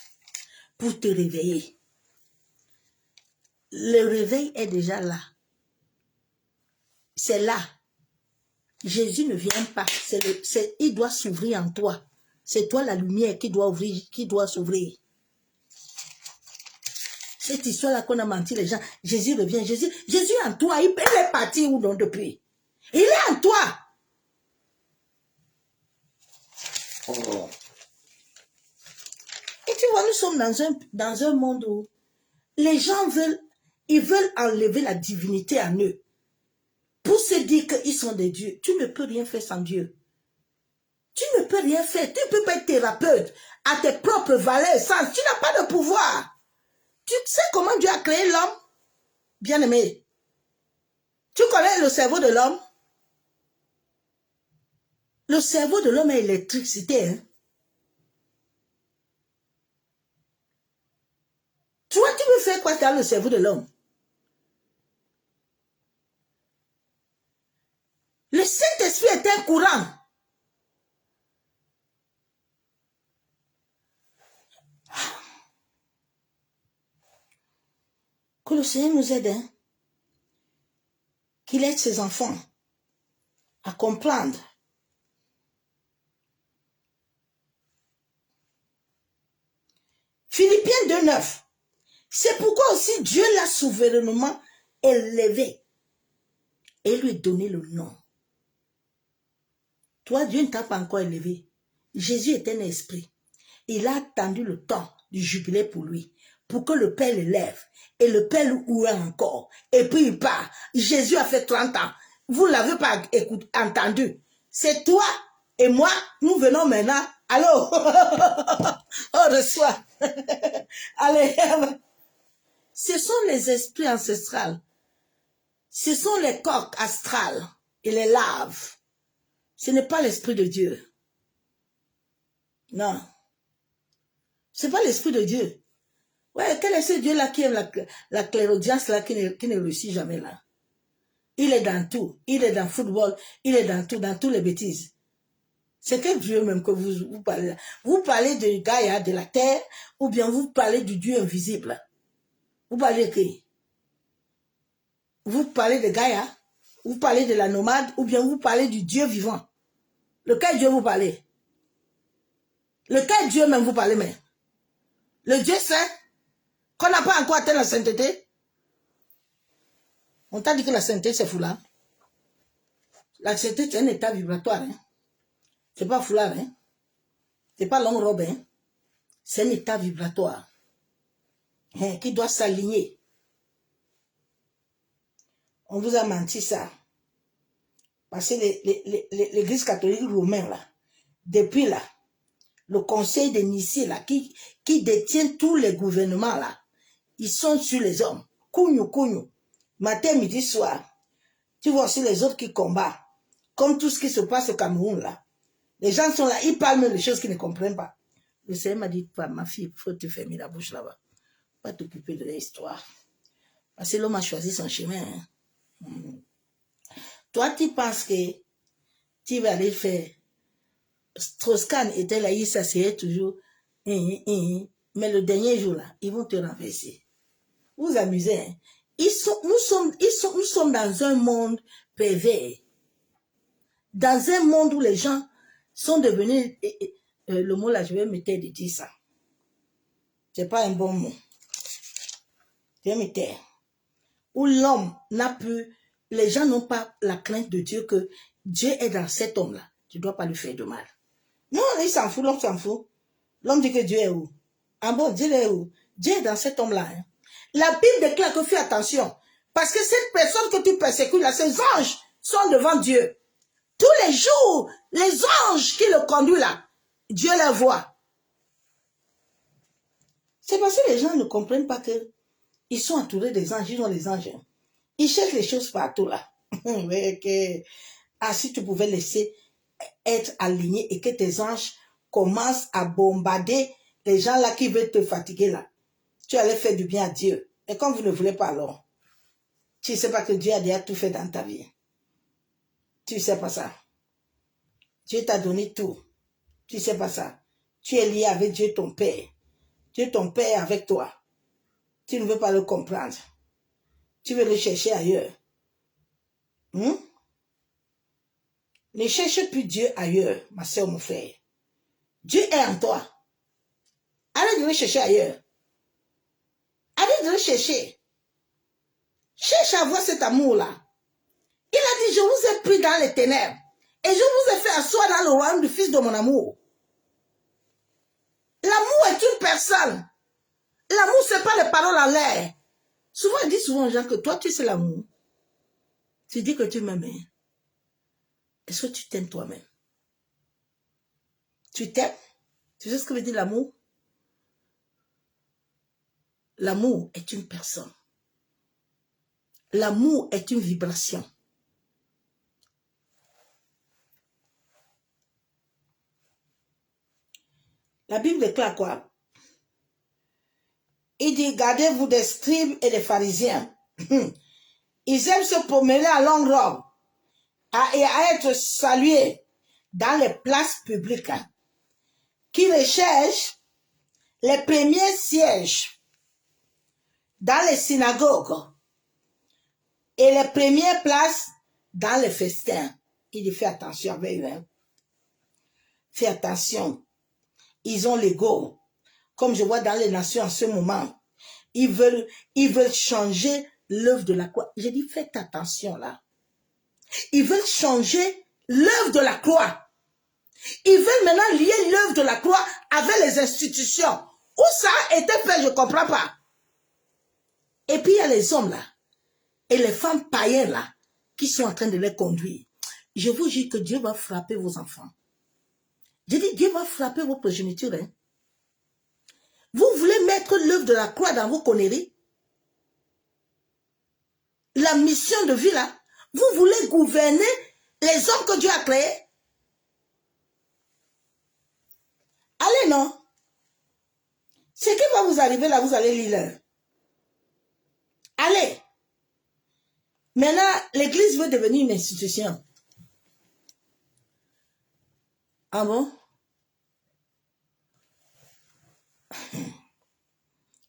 pour te réveiller. Le réveil est déjà là. C'est là. Jésus ne vient pas. Il doit s'ouvrir en toi. C'est toi la lumière qui doit ouvrir, qui doit s'ouvrir. Cette histoire-là qu'on a menti les gens. Jésus revient. Jésus est en toi. Il est parti où donc depuis? Il est en toi. Oh. Et tu vois, nous sommes dans un monde où les gens veulent enlever la divinité en eux. Pour se dire qu'ils sont des dieux. Tu ne peux rien faire sans Dieu. Tu ne peux rien faire. Tu ne peux pas être thérapeute à tes propres valeurs sans. Tu n'as pas de pouvoir. Tu sais comment Dieu a créé l'homme? Bien-aimé. Tu connais le cerveau de l'homme? Le cerveau de l'homme est électricité. Hein? Toi, tu veux faire quoi dans le cerveau de l'homme? Le Saint-Esprit est un courant. Que le Seigneur nous aide, hein? Qu'il aide ses enfants à comprendre. Philippiens 2,9. C'est pourquoi aussi Dieu l'a souverainement élevé et lui donné le nom. Toi, Dieu ne t'a pas encore élevé. Jésus est un esprit. Il a attendu le temps du jubilé pour lui, pour que le Père l'élève. Et le Père l'ouvre encore. Et puis il part. Jésus a fait 30 ans. Vous ne l'avez pas entendu. C'est toi et moi, nous venons maintenant. Allô? On reçoit. Allez. Ce sont les esprits ancestrales. Ce sont les coques astrales et les larves. Ce n'est pas l'esprit de Dieu. Non. Ce n'est pas l'esprit de Dieu. Ouais, quel est ce Dieu-là qui aime la clairaudience là, qui ne réussit jamais là? Il est dans tout. Il est dans le football. Il est dans tout, dans toutes les bêtises. C'est quel Dieu même que vous parlez là? Vous parlez de Gaïa, de la terre, ou bien vous parlez du Dieu invisible? Vous parlez de qui? Vous parlez de Gaïa? Vous parlez de la nomade, ou bien vous parlez du Dieu vivant? Lequel Dieu vous parlez? Lequel Dieu même vous parlez même? Le Dieu saint? Qu'on n'a pas encore atteint la sainteté? On t'a dit que la sainteté c'est foulard. La sainteté c'est un état vibratoire. Hein? C'est pas foulard. Hein? C'est pas longue robe. Hein? C'est un état vibratoire. Hein? Qui doit s'aligner. On vous a menti ça. Parce que l'église catholique romaine là, depuis là, le conseil de Nicée là, qui détient tous les gouvernements là, ils sont sur les hommes. Kougnou. Matin, midi, soir. Tu vois aussi les autres qui combattent. Comme tout ce qui se passe au Cameroun là. Les gens sont là, ils parlent même des choses qu'ils ne comprennent pas. Le Seigneur m'a dit, ma fille, il faut te fermer la bouche là-bas. Pas t'occuper de l'histoire. Parce que l'homme a choisi son chemin. Hein. Toi, tu penses que tu vas aller faire. Strauss-Kahn était là, il s'asseyait toujours. Mais le dernier jour là, ils vont te renverser. Vous vous amusez. Hein? Nous sommes dans un monde pervers. Dans un monde où les gens sont devenus... le mot là, je vais me taire de dire ça. C'est pas un bon mot. Je vais me taire. Où l'homme n'a plus... Les gens n'ont pas la crainte de Dieu que Dieu est dans cet homme-là. Tu ne dois pas lui faire de mal. Non, il s'en fout, l'homme s'en fout. L'homme dit que Dieu est où? Ah bon, Dieu est où? Dieu est dans cet homme-là. Hein? La Bible déclare que fais attention. Parce que cette personne que tu persécutes là, ces anges sont devant Dieu. Tous les jours, les anges qui le conduisent là, Dieu les voit. C'est parce que les gens ne comprennent pas que ils sont entourés des anges, ils ont les anges. Hein? Ils cherchent les choses partout là. Ah, si tu pouvais laisser être aligné et que tes anges commencent à bombarder les gens là qui veulent te fatiguer là. Tu allais faire du bien à Dieu. Et comme vous ne voulez pas alors, tu ne sais pas que Dieu a déjà tout fait dans ta vie. Tu ne sais pas ça. Dieu t'a donné tout. Tu ne sais pas ça. Tu es lié avec Dieu ton Père. Dieu ton Père est avec toi. Tu ne veux pas le comprendre. Tu veux le chercher ailleurs. Ne cherche plus Dieu ailleurs, ma soeur, mon frère. Dieu est en toi. Arrête de le chercher ailleurs. Arrête de le chercher. Cherche à voir cet amour-là. Il a dit, je vous ai pris dans les ténèbres et je vous ai fait asseoir dans le royaume du Fils de mon amour. L'amour est une personne. L'amour, ce n'est pas les paroles en l'air. Souvent, il dit souvent aux gens que toi, tu sais l'amour. Tu dis que tu m'aimes. Est-ce que tu t'aimes toi-même? Tu t'aimes? Tu sais ce que veut dire l'amour? L'amour est une personne. L'amour est une vibration. La Bible déclare quoi? Il dit, gardez-vous des scribes et des pharisiens. Ils aiment se promener à longue robe et à être salués dans les places publiques, qui recherchent les premiers sièges dans les synagogues et les premières places dans les festins. Il dit, fais attention avec eux. Fais attention. Ils ont l'ego. Comme je vois dans les nations en ce moment. Ils veulent changer l'œuvre de la croix. J'ai dit, faites attention là. Ils veulent changer l'œuvre de la croix. Ils veulent maintenant lier l'œuvre de la croix avec les institutions. Où ça a été fait, je ne comprends pas. Et puis il y a les hommes là. Et les femmes païennes là. Qui sont en train de les conduire. Je vous dis que Dieu va frapper vos enfants. J'ai dit, Dieu va frapper vos progénitures. Hein. Vous voulez mettre l'œuvre de la croix dans vos conneries? la mission de vie là, vous voulez gouverner les hommes que Dieu a créés. Allez, non. Ce qui va vous arriver là, vous allez lire. Allez. Maintenant, l'église veut devenir une institution. Ah bon?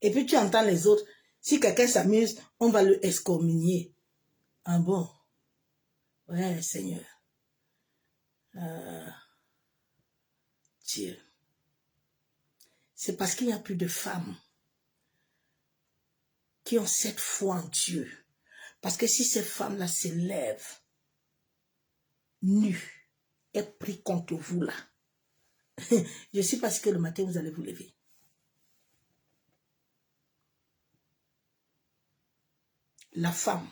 Et puis tu entends les autres. Si quelqu'un s'amuse, on va le excommunier. Ah bon? Ouais, Seigneur. Dieu. C'est parce qu'il n'y a plus de femmes qui ont cette foi en Dieu. Parce que si ces femmes-là se lèvent, nues, et prient contre vous là, je ne sais pas si que le matin vous allez vous lever. La femme.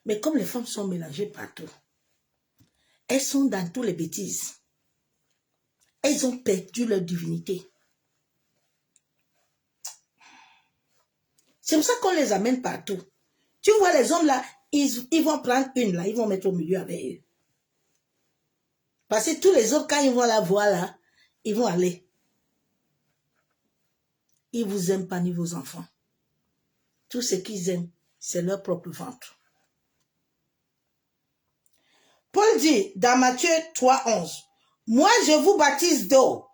Mais comme les femmes sont mélangées partout, elles sont dans toutes les bêtises. Elles ont perdu leur divinité. C'est pour ça qu'on les amène partout. Tu vois les hommes là, ils vont prendre une là, ils vont mettre au milieu avec eux. Parce que tous les autres, quand ils vont la voir là, ils vont aller. Ils ne vous aiment pas ni vos enfants. Tout ce qu'ils aiment, c'est leur propre ventre. Paul dit dans Matthieu 3,11, « Moi je vous baptise d'eau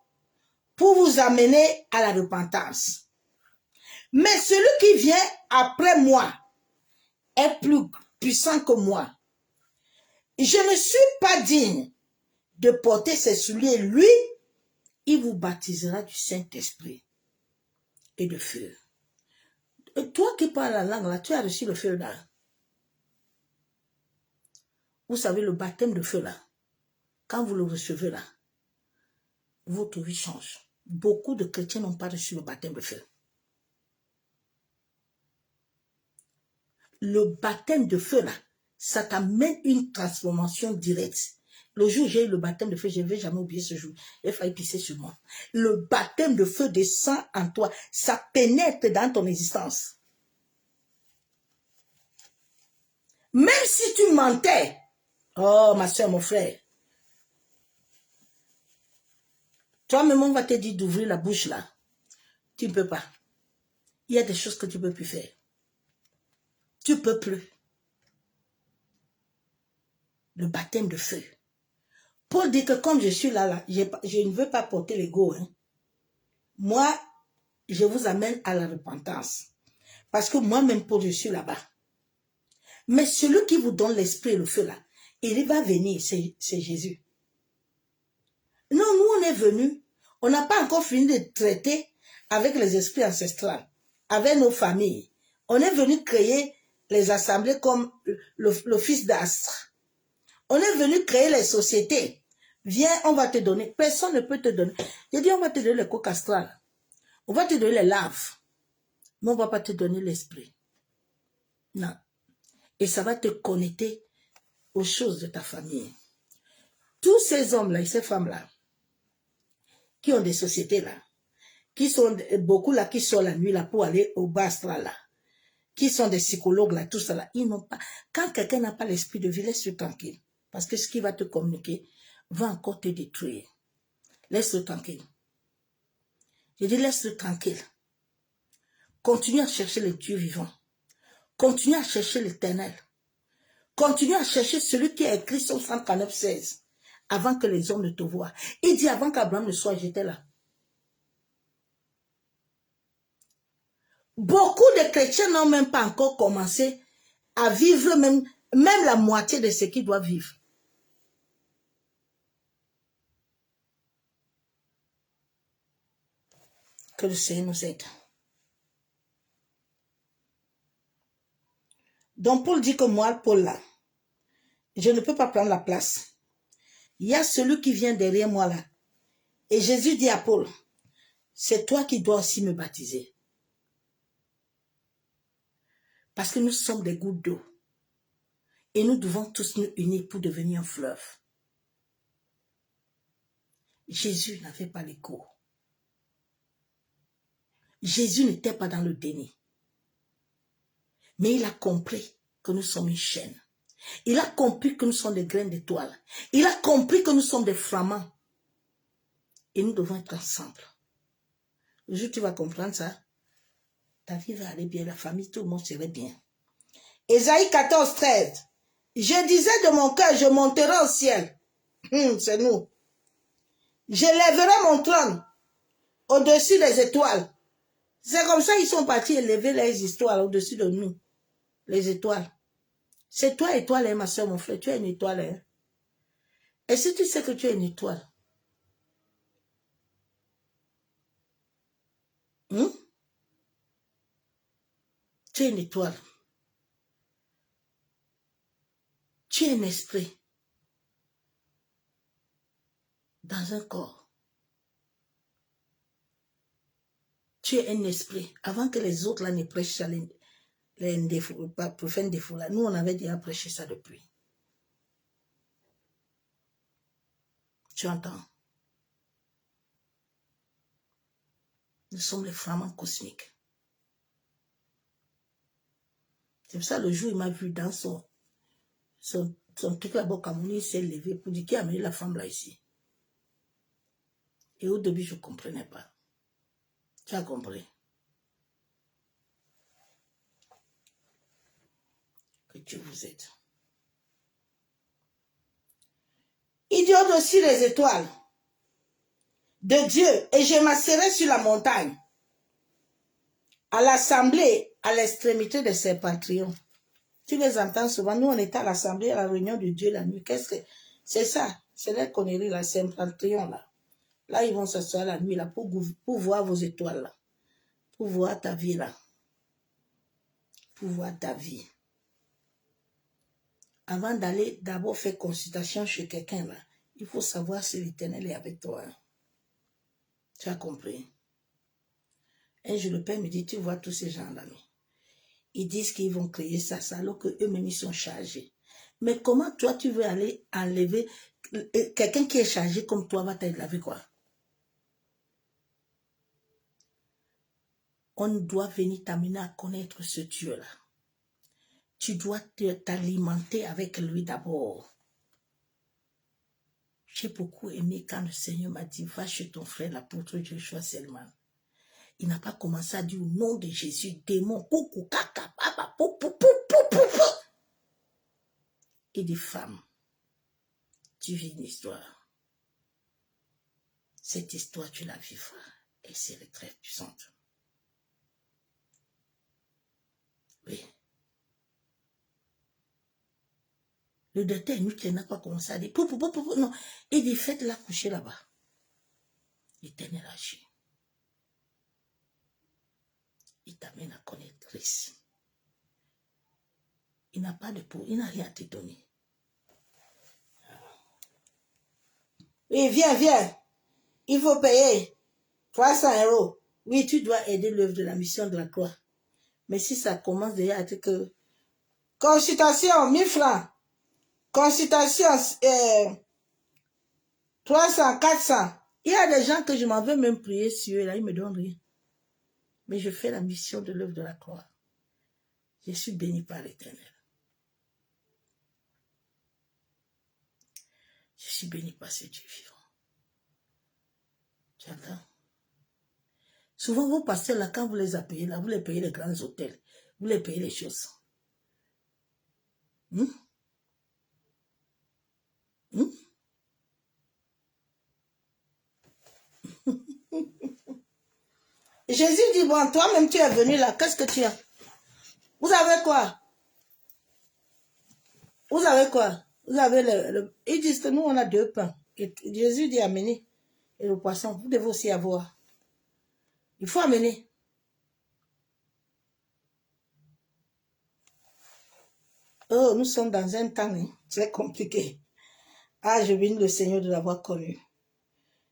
pour vous amener à la repentance. Mais celui qui vient après moi est plus puissant que moi. Je ne suis pas digne de porter ses souliers. Lui, il vous baptisera du Saint-Esprit et de feu. » Toi qui parles la langue là, tu as reçu le feu là. Vous savez, le baptême de feu là, quand vous le recevez là, votre vie change. Beaucoup de chrétiens n'ont pas reçu le baptême de feu. Le baptême de feu là, ça t'amène une transformation directe. Le jour où j'ai eu le baptême de feu, je ne vais jamais oublier ce jour. Il a failli pisser sur moi. Le baptême de feu descend en toi. Ça pénètre dans ton existence. Même si tu mentais, oh ma soeur, mon frère, toi-même on va te dire d'ouvrir la bouche là. Tu ne peux pas. Il y a des choses que tu ne peux plus faire. Tu ne peux plus. Le baptême de feu. Paul dit que comme je suis là, je ne veux pas porter l'ego. Hein. Moi, je vous amène à la repentance. Parce que moi-même, Paul, je suis là-bas. Mais celui qui vous donne l'esprit et le feu là, il va venir, c'est Jésus. Non, nous on est venus, on n'a pas encore fini de traiter avec les esprits ancestrales, avec nos familles. On est venu créer les assemblées comme le fils d'Astre. On est venu créer les sociétés. Viens, on va te donner. Personne ne peut te donner. Je dis, on va te donner le coq astral. On va te donner les larves. Mais on ne va pas te donner l'esprit. Non. Et ça va te connecter aux choses de ta famille. Tous ces hommes-là et ces femmes-là, qui ont des sociétés là, qui sont beaucoup là, qui sont la nuit là pour aller au bas astral là, qui sont des psychologues là, tout ça là, ils n'ont pas. Quand quelqu'un n'a pas l'esprit de vie, laisse-le tranquille. Parce que ce qui va te communiquer va encore te détruire. Laisse-le tranquille. Je dis laisse-le tranquille. Continue à chercher le Dieu vivant. Continue à chercher l'Éternel. Continue à chercher celui qui a écrit son 139,16 avant que les hommes ne te voient. Il dit avant qu'Abraham ne soit, j'étais là. Beaucoup de chrétiens n'ont même pas encore commencé à vivre même la moitié de ce qu'ils doivent vivre. Que le Seigneur nous aide. Donc Paul dit que moi, Paul là, je ne peux pas prendre la place. Il y a celui qui vient derrière moi là. Et Jésus dit à Paul, c'est toi qui dois aussi me baptiser. Parce que nous sommes des gouttes d'eau. Et nous devons tous nous unir pour devenir un fleuve. Jésus n'avait pas l'écho. Jésus n'était pas dans le déni. Mais il a compris que nous sommes une chaîne. Il a compris que nous sommes des graines d'étoiles. Il a compris que nous sommes des flamants. Et nous devons être ensemble. Le jour où tu vas comprendre ça, ta vie va aller bien, la famille, tout le monde serait bien. Ésaïe 14, 13. Je disais de mon cœur, je monterai au ciel. C'est nous. Je lèverai mon trône au-dessus des étoiles. C'est comme ça qu'ils sont partis élever les histoires au-dessus de nous. Les étoiles. C'est toi, étoile, hein, ma soeur, mon frère. Tu es une étoile. Hein? Et si tu sais que tu es une étoile, tu es une étoile. Tu es un esprit dans un corps. Tu es un esprit. Avant que les autres là ne prêchent ça, les prophètes des fous là, nous on avait déjà prêché ça depuis. Tu entends? Nous sommes les flamants cosmiques. C'est pour ça le jour il m'a vu dans son truc là-bas, comme il s'est levé pour dire qui a amené la femme là ici. Et au début, je ne comprenais pas. Tu as compris? Que Dieu vous aide. Il dit au-dessus les étoiles de Dieu, et je m'asserai sur la montagne, à l'assemblée, à l'extrémité des septentrions. Tu les entends souvent. Nous, on était à l'assemblée, à la réunion de Dieu la nuit. Qu'est-ce que c'est ça? C'est la connerie, la septentrion là. Là, ils vont s'asseoir la nuit là pour voir vos étoiles là. Pour voir ta vie là. Pour voir ta vie. Avant d'aller d'abord faire consultation chez quelqu'un là, il faut savoir si l'Éternel est avec toi. Tu as compris? Un jour, le Père me dit, tu vois tous ces gens là. Ils disent qu'ils vont créer ça alors qu'eux-mêmes ils sont chargés. Mais comment toi tu veux aller enlever quelqu'un qui est chargé comme toi va t'aider avec quoi? On doit venir t'amener à connaître ce Dieu-là. Tu dois t'alimenter avec lui d'abord. J'ai beaucoup aimé quand le Seigneur m'a dit, va chez ton frère l'apôtre Joshua Selman. Il n'a pas commencé à dire au nom de Jésus, démon, coucou, caca, papa, pou, pou, pou, pou, pou, pou. Et des femmes, tu vis une histoire. Cette histoire, tu la vivras. Et c'est très puissante. Oui. Le docteur Nuit n'a pas commencé à dire, pou, pou, pou, pou, non. Et des fêtes la coucher là-bas. L'Éternel agit. Il t'amène à connaître Christ. Il n'a pas de peau, il n'a rien à te donner. Oui, viens. Il faut payer 300 €. Oui, tu dois aider l'œuvre de la mission de la croix. Mais si ça commence déjà à être que... Consultation, 1000 francs. Consultation, 300, 400. Il y a des gens que je m'en veux même prier sur eux, là, ils ne me donnent rien. Mais je fais la mission de l'œuvre de la croix. Je suis béni par l'Éternel. Je suis béni par ce Dieu vivant. Tu entends? Souvent, vos pasteurs, là, quand vous les appuyez, là, vous les payez les grands hôtels. Vous les payez les choses. Jésus dit, bon, toi-même, tu es venu là. Qu'est-ce que tu as? Vous avez quoi? Vous avez quoi? Vous avez le... Ils disent que nous, on a 2 pains. Et Jésus dit, amenez. Et le poisson, vous devez aussi avoir. Il faut amener. Oh, nous sommes dans un temps très compliqué. Ah, je bénis le Seigneur de l'avoir connu.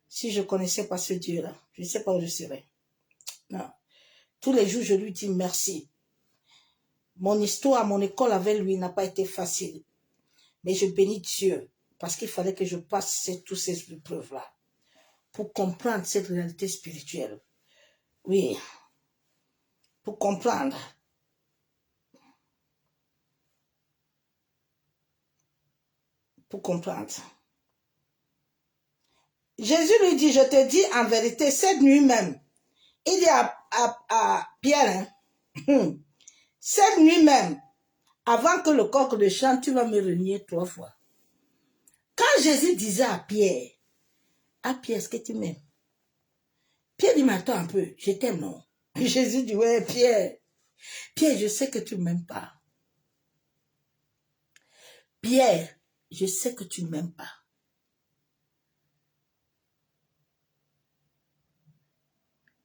Si je ne connaissais pas ce Dieu-là, je ne sais pas où je serais. Non. Tous les jours, je lui dis merci. Mon histoire, mon école avec lui n'a pas été facile. Mais je bénis Dieu parce qu'il fallait que je passe toutes ces épreuves-là pour comprendre cette réalité spirituelle. Oui, pour comprendre. pour comprendre. Jésus lui dit, je te dis en vérité, cette nuit même, il dit à Pierre, hein, cette nuit même, avant que le coq ne chante, tu vas me renier 3 fois. Quand Jésus disait à Pierre, est-ce que tu m'aimes? Pierre dit, mais attends un peu, je t'aime, non? Jésus dit, ouais, Pierre, je sais que tu ne m'aimes pas. Pierre, je sais que tu ne m'aimes pas.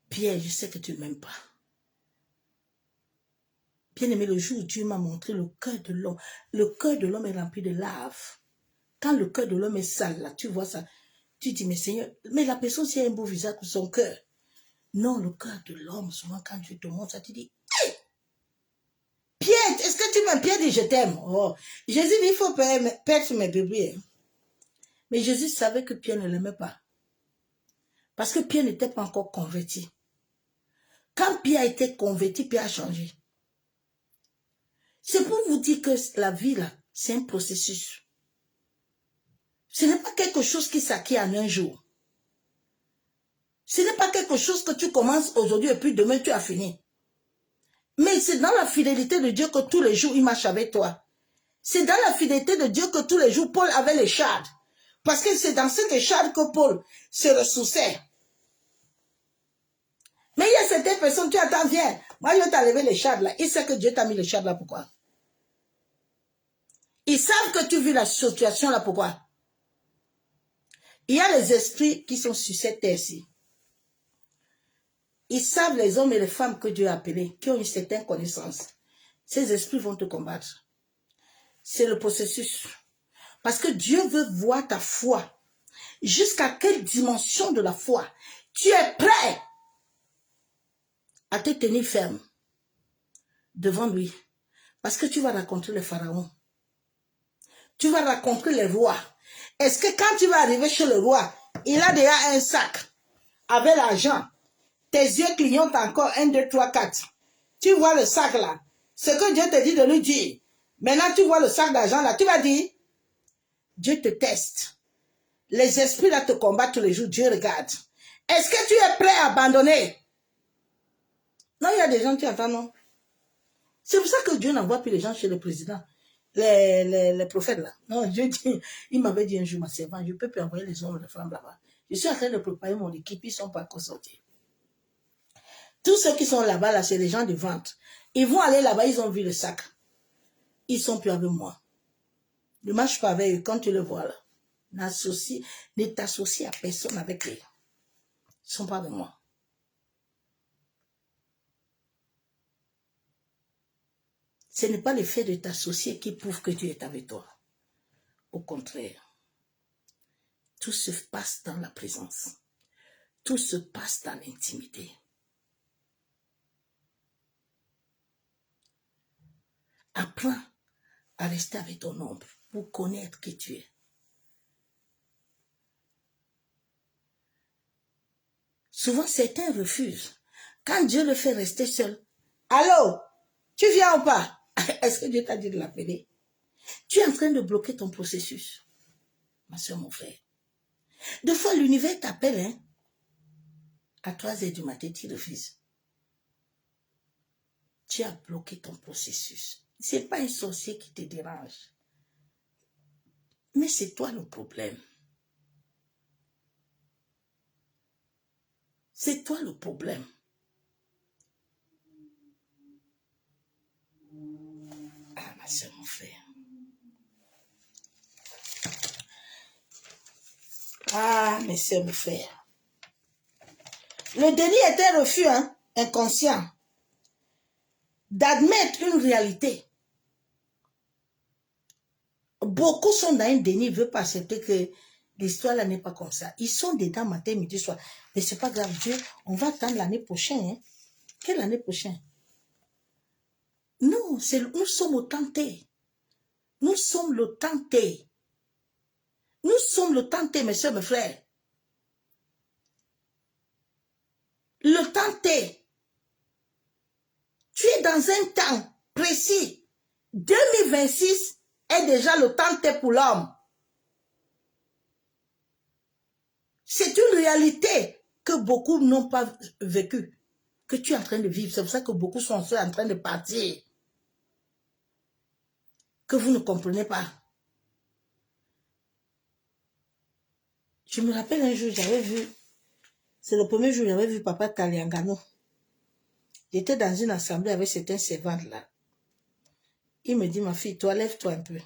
Pierre, je sais que tu ne m'aimes pas. Bien-aimé, le jour où Dieu m'a montré le cœur de l'homme est rempli de lave. Quand le cœur de l'homme est sale, là, tu vois ça, tu dis, mais Seigneur, mais la personne, si elle a un beau visage pour son cœur. Non, le cœur de l'homme, souvent, quand Dieu te montre ça, tu dis, hey! Pierre, est-ce que tu m'aimes? Pierre dit, je t'aime. Oh. Jésus dit, il faut perdre mes bébés. Mais Jésus savait que Pierre ne l'aimait pas. Parce que Pierre n'était pas encore converti. Quand Pierre a été converti, Pierre a changé. C'est pour vous dire que la vie, là, c'est un processus. Ce n'est pas quelque chose qui s'acquiert en un jour. Ce n'est pas quelque chose que tu commences aujourd'hui et puis demain tu as fini. Mais c'est dans la fidélité de Dieu que tous les jours il marche avec toi. C'est dans la fidélité de Dieu que tous les jours Paul avait les chardes. Parce que c'est dans cette écharde que Paul se ressourçait. Mais il y a certaines personnes, tu attends, viens. Moi, je vais t'enlever les chardes là. Il sait que Dieu t'a mis les chardes là, pourquoi? Ils savent que tu vis la situation là, pourquoi? Il y a les esprits qui sont sur cette terre-ci. Ils savent les hommes et les femmes que Dieu a appelés, qui ont une certaine connaissance. Ces esprits vont te combattre. C'est le processus. Parce que Dieu veut voir ta foi. Jusqu'à quelle dimension de la foi tu es prêt à te tenir ferme devant lui. Parce que tu vas rencontrer le pharaon. Tu vas rencontrer les rois. Est-ce que quand tu vas arriver chez le roi, il a déjà un sac avec l'argent? Tes yeux clignotent encore, 1, 2, 3, 4. Tu vois le sac là. Ce que Dieu te dit de lui dire. Maintenant, tu vois le sac d'argent là. Tu vas dire, Dieu te teste. Les esprits là te combattent tous les jours. Dieu regarde. Est-ce que tu es prêt à abandonner? Non, il y a des gens qui attendent, non. C'est pour ça que Dieu n'envoie plus les gens chez le président. Les prophètes là. Non, Dieu dit, il m'avait dit un jour, ma servante, je ne peux plus envoyer les hommes et les femmes là-bas. Je suis en train de préparer mon équipe, ils ne sont pas encore sortis. Tous ceux qui sont là-bas, là, c'est les gens de vente. Ils vont aller là-bas, ils ont vu le sac. Ils sont plus avec moi. Ne marche pas avec eux quand tu le vois là. Ne t'associe à personne avec eux. Ils ne sont pas avec moi. Ce n'est pas le fait de t'associer qui prouve que Dieu est avec toi. Au contraire. Tout se passe dans la présence. Tout se passe dans l'intimité. Apprends à rester avec ton ombre pour connaître qui tu es. Souvent, certains refusent. Quand Dieu le fait rester seul, allô, tu viens ou pas? Est-ce que Dieu t'a dit de l'appeler? Tu es en train de bloquer ton processus. Ma soeur, mon frère. Des fois, l'univers t'appelle, hein? À 3h du matin, tu refuses. Tu as bloqué ton processus. Ce n'est pas un sorcier qui te dérange. Mais c'est toi le problème. C'est toi le problème. Ah, ma soeur, mon frère. Ah, mes soeurs, mes frères. Le déni est un refus, hein, inconscient, d'admettre une réalité. Beaucoup sont dans un déni, ne veulent pas accepter que l'histoire là n'est pas comme ça. Ils sont dedans matin, midi, soir. Mais c'est pas grave, Dieu, on va attendre l'année prochaine. Hein. Quelle année prochaine? Non, nous sommes au tenté. Nous sommes le tenté. Nous sommes le tenté, mes soeurs, mes frères. Le tenté. Tu es dans un temps précis. 2026 est déjà le tenté pour l'homme. réalité que beaucoup n'ont pas vécue, que tu es en train de vivre. C'est pour ça que beaucoup sont en train de partir. Que vous ne comprenez pas. Je me rappelle un jour, j'avais vu, c'est le premier jour, j'avais vu Papa Kaliangano. J'étais dans une assemblée avec certains servantes là. Il me dit, ma fille, toi, lève-toi un peu.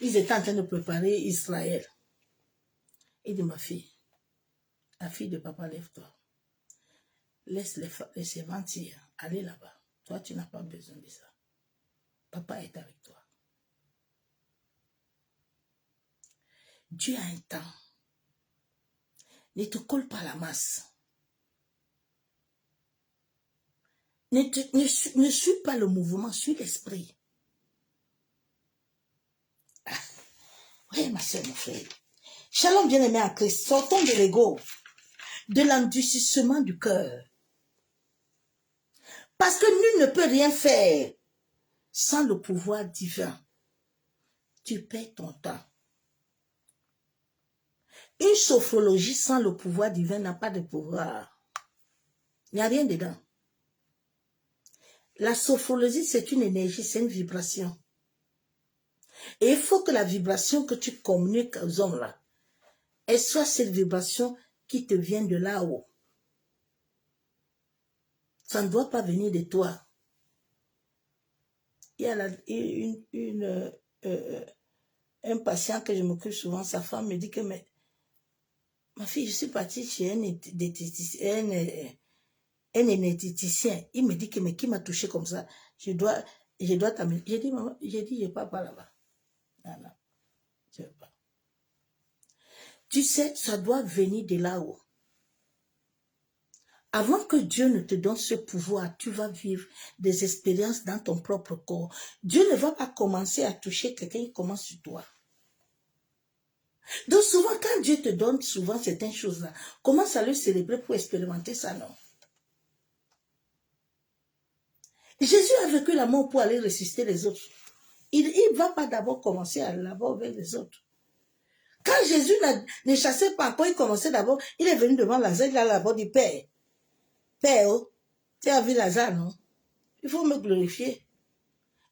Ils étaient en train de préparer Israël. Il dit, ma fille, la fille de papa, lève-toi. Laisse les servantes aller là-bas. Toi, tu n'as pas besoin de ça. Papa est avec toi. Dieu a un temps. Ne te colle pas à la masse. Ne suis pas le mouvement, suis l'esprit. Ah, oui, ma soeur, mon frère. Shalom, bien-aimé à Christ. Sortons de l'ego, de l'endurcissement du cœur. Parce que nul ne peut rien faire sans le pouvoir divin. Tu perds ton temps. Une sophrologie sans le pouvoir divin n'a pas de pouvoir. Il n'y a rien dedans. La sophrologie, c'est une énergie, c'est une vibration. Et il faut que la vibration que tu communiques aux hommes là, elle soit cette vibration qui te vient de là-haut. Ça ne doit pas venir de toi. Il y a un patient que je m'occupe souvent, sa femme me dit que mais, ma fille, je suis partie chez un énergéticien. Il me dit que mais qui m'a touché comme ça? Je dois t'amener. J'ai dit, maman, je ne pars pas là-bas. Non, je ne veux pas. Tu sais, ça doit venir de là-haut. Avant que Dieu ne te donne ce pouvoir, tu vas vivre des expériences dans ton propre corps. Dieu ne va pas commencer à toucher quelqu'un, il commence sur toi. Donc souvent, quand Dieu te donne souvent certaines choses-là, commence à le célébrer pour expérimenter ça, non? Jésus a vécu la mort pour aller ressusciter les autres. Il ne va pas d'abord commencer à l'avoir avec les autres. Quand Jésus ne chassait pas encore, il commençait d'abord, il est venu devant Lazare, il a d'abord dit, Père, Père, oh, tu as vu Lazare, non? Il faut me glorifier.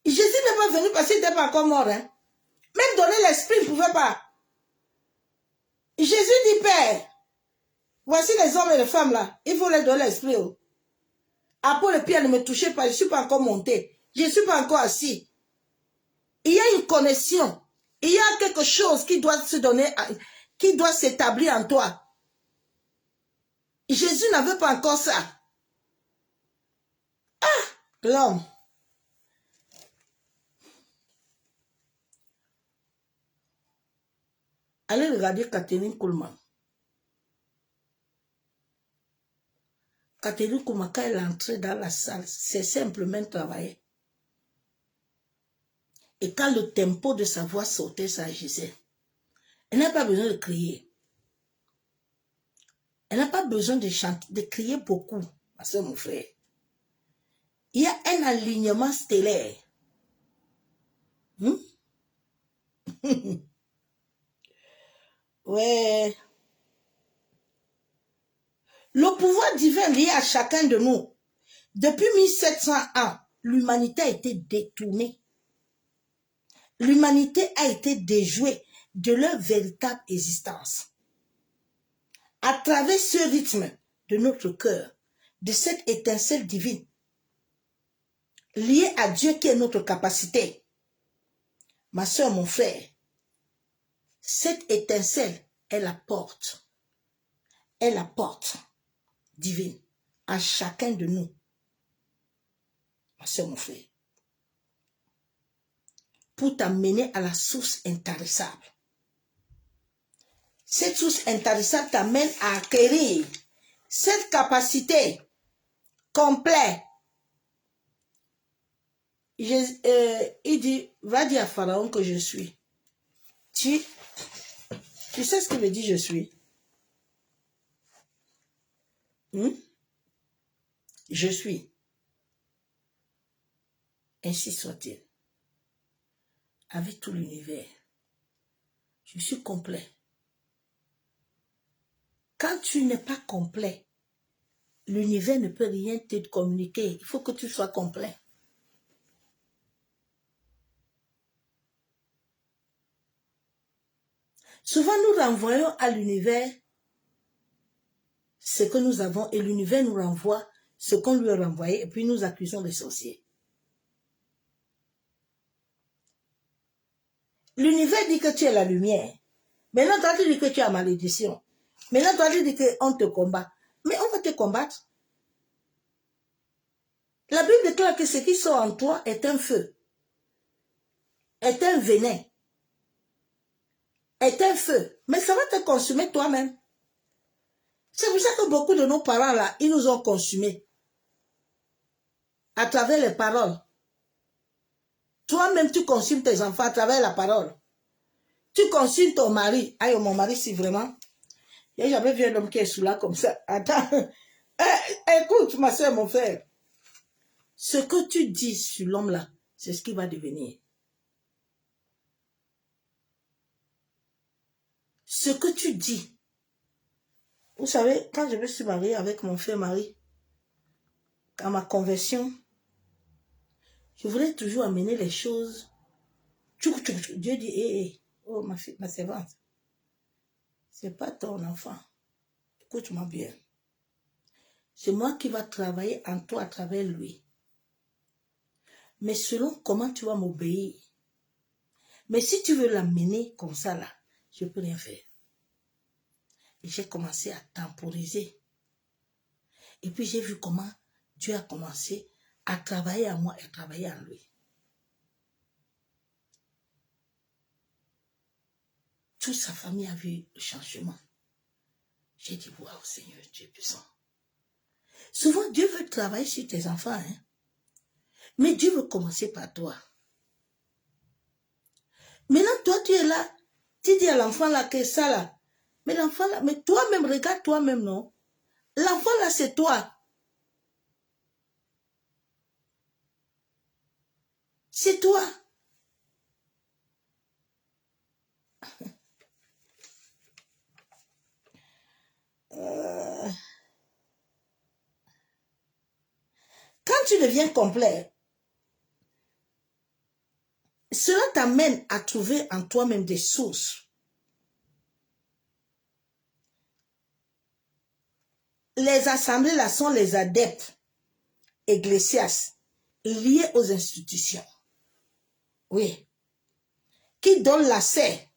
Jésus n'est pas venu parce qu'il n'était pas encore mort. Hein? Même donner l'esprit, il ne pouvait pas. Jésus dit, Père, voici les hommes et les femmes là. Il faut leur donner l'esprit. Oh. Après le Pierre, ne me touchez pas, je ne suis pas encore monté. Je ne suis pas encore assis. Il y a une connexion. Il y a quelque chose qui doit se donner, qui doit s'établir en toi. Jésus n'avait pas encore ça. Ah, l'homme. Allez regarder Catherine Kuhlman. Catherine Kuhlman, quand elle est entrée dans la salle, c'est simplement travailler. Et quand le tempo de sa voix sautait, ça agissait. Elle n'a pas besoin de crier. Elle n'a pas besoin de chanter, de crier beaucoup. Ma soeur, mon frère. Il y a un alignement stellaire. Ouais. Le pouvoir divin lié à chacun de nous. Depuis 1700 ans, l'humanité a été détournée. L'humanité a été déjouée de leur véritable existence. À travers ce rythme de notre cœur, de cette étincelle divine, liée à Dieu qui est notre capacité, ma soeur, mon frère, cette étincelle est la porte divine à chacun de nous. Ma soeur, mon frère, pour t'amener à la source intarissable. Cette source intarissable t'amène à acquérir cette capacité complète. Il dit, va dire à Pharaon que je suis. Tu sais ce qu'il me dit, je suis? Je suis. Ainsi soit-il. Avec tout l'univers. Je suis complet. Quand tu n'es pas complet, l'univers ne peut rien te communiquer. Il faut que tu sois complet. Souvent, nous renvoyons à l'univers ce que nous avons et l'univers nous renvoie ce qu'on lui a renvoyé et puis nous accusons les sorciers. L'univers dit que tu es la lumière. Maintenant, toi, tu dis que tu as malédiction. Maintenant, toi, tu dis qu'on te combat. Mais on va te combattre. La Bible déclare que ce qui sort en toi est un feu, est un venin, est un feu. Mais ça va te consumer toi-même. C'est pour ça que beaucoup de nos parents, là, ils nous ont consumés. À travers les paroles. Toi-même, tu consumes tes enfants à travers la parole. Tu consumes ton mari. Aïe, mon mari, si vraiment. Il n'y a jamais vu un homme qui est sous là comme ça. Attends. Écoute, ma soeur, mon frère. Ce que tu dis sur l'homme là, c'est ce qu'il va devenir. Ce que tu dis. Vous savez, quand je me suis mariée avec mon frère Marie, à ma conversion, je voulais toujours amener les choses. Dieu dit, hé, oh ma fille, ma servante, c'est pas ton enfant. Écoute-moi bien. C'est moi qui va travailler en toi à travers lui. Mais selon comment tu vas m'obéir. Mais si tu veux l'amener comme ça là, je ne peux rien faire. Et j'ai commencé à temporiser. Et puis j'ai vu comment Dieu a commencé à travailler en moi et à travailler en lui. Toute sa famille a vu le changement. J'ai dit, waouh Seigneur, tu es puissant. Souvent Dieu veut travailler sur tes enfants, hein? Mais Dieu veut commencer par toi. Maintenant, toi, tu es là, tu dis à l'enfant là que ça là, mais l'enfant là, mais toi-même, regarde toi-même, non? L'enfant là, c'est toi. C'est toi. Quand tu deviens complet, cela t'amène à trouver en toi-même des sources. Les assemblées là sont les adeptes ecclésiastes liés aux institutions. Oui. Qui donnent l'accès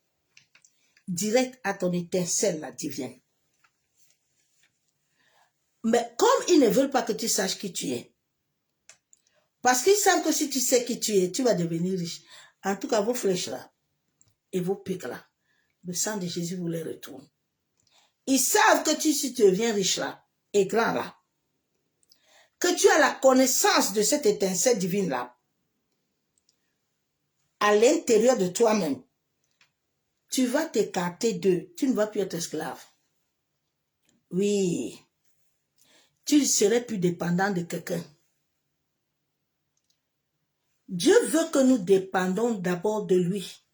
direct à ton étincelle la divine. Mais comme ils ne veulent pas que tu saches qui tu es, parce qu'ils savent que si tu sais qui tu es, tu vas devenir riche. En tout cas, vos flèches là et vos pics là, le sang de Jésus vous les retourne. Ils savent que si tu deviens riche là et grand là, que tu as la connaissance de cette étincelle divine là, à l'intérieur de toi-même, tu vas t'écarter d'eux. Tu ne vas plus être esclave. Oui. Tu ne serais plus dépendant de quelqu'un. Dieu veut que nous dépendons d'abord de lui,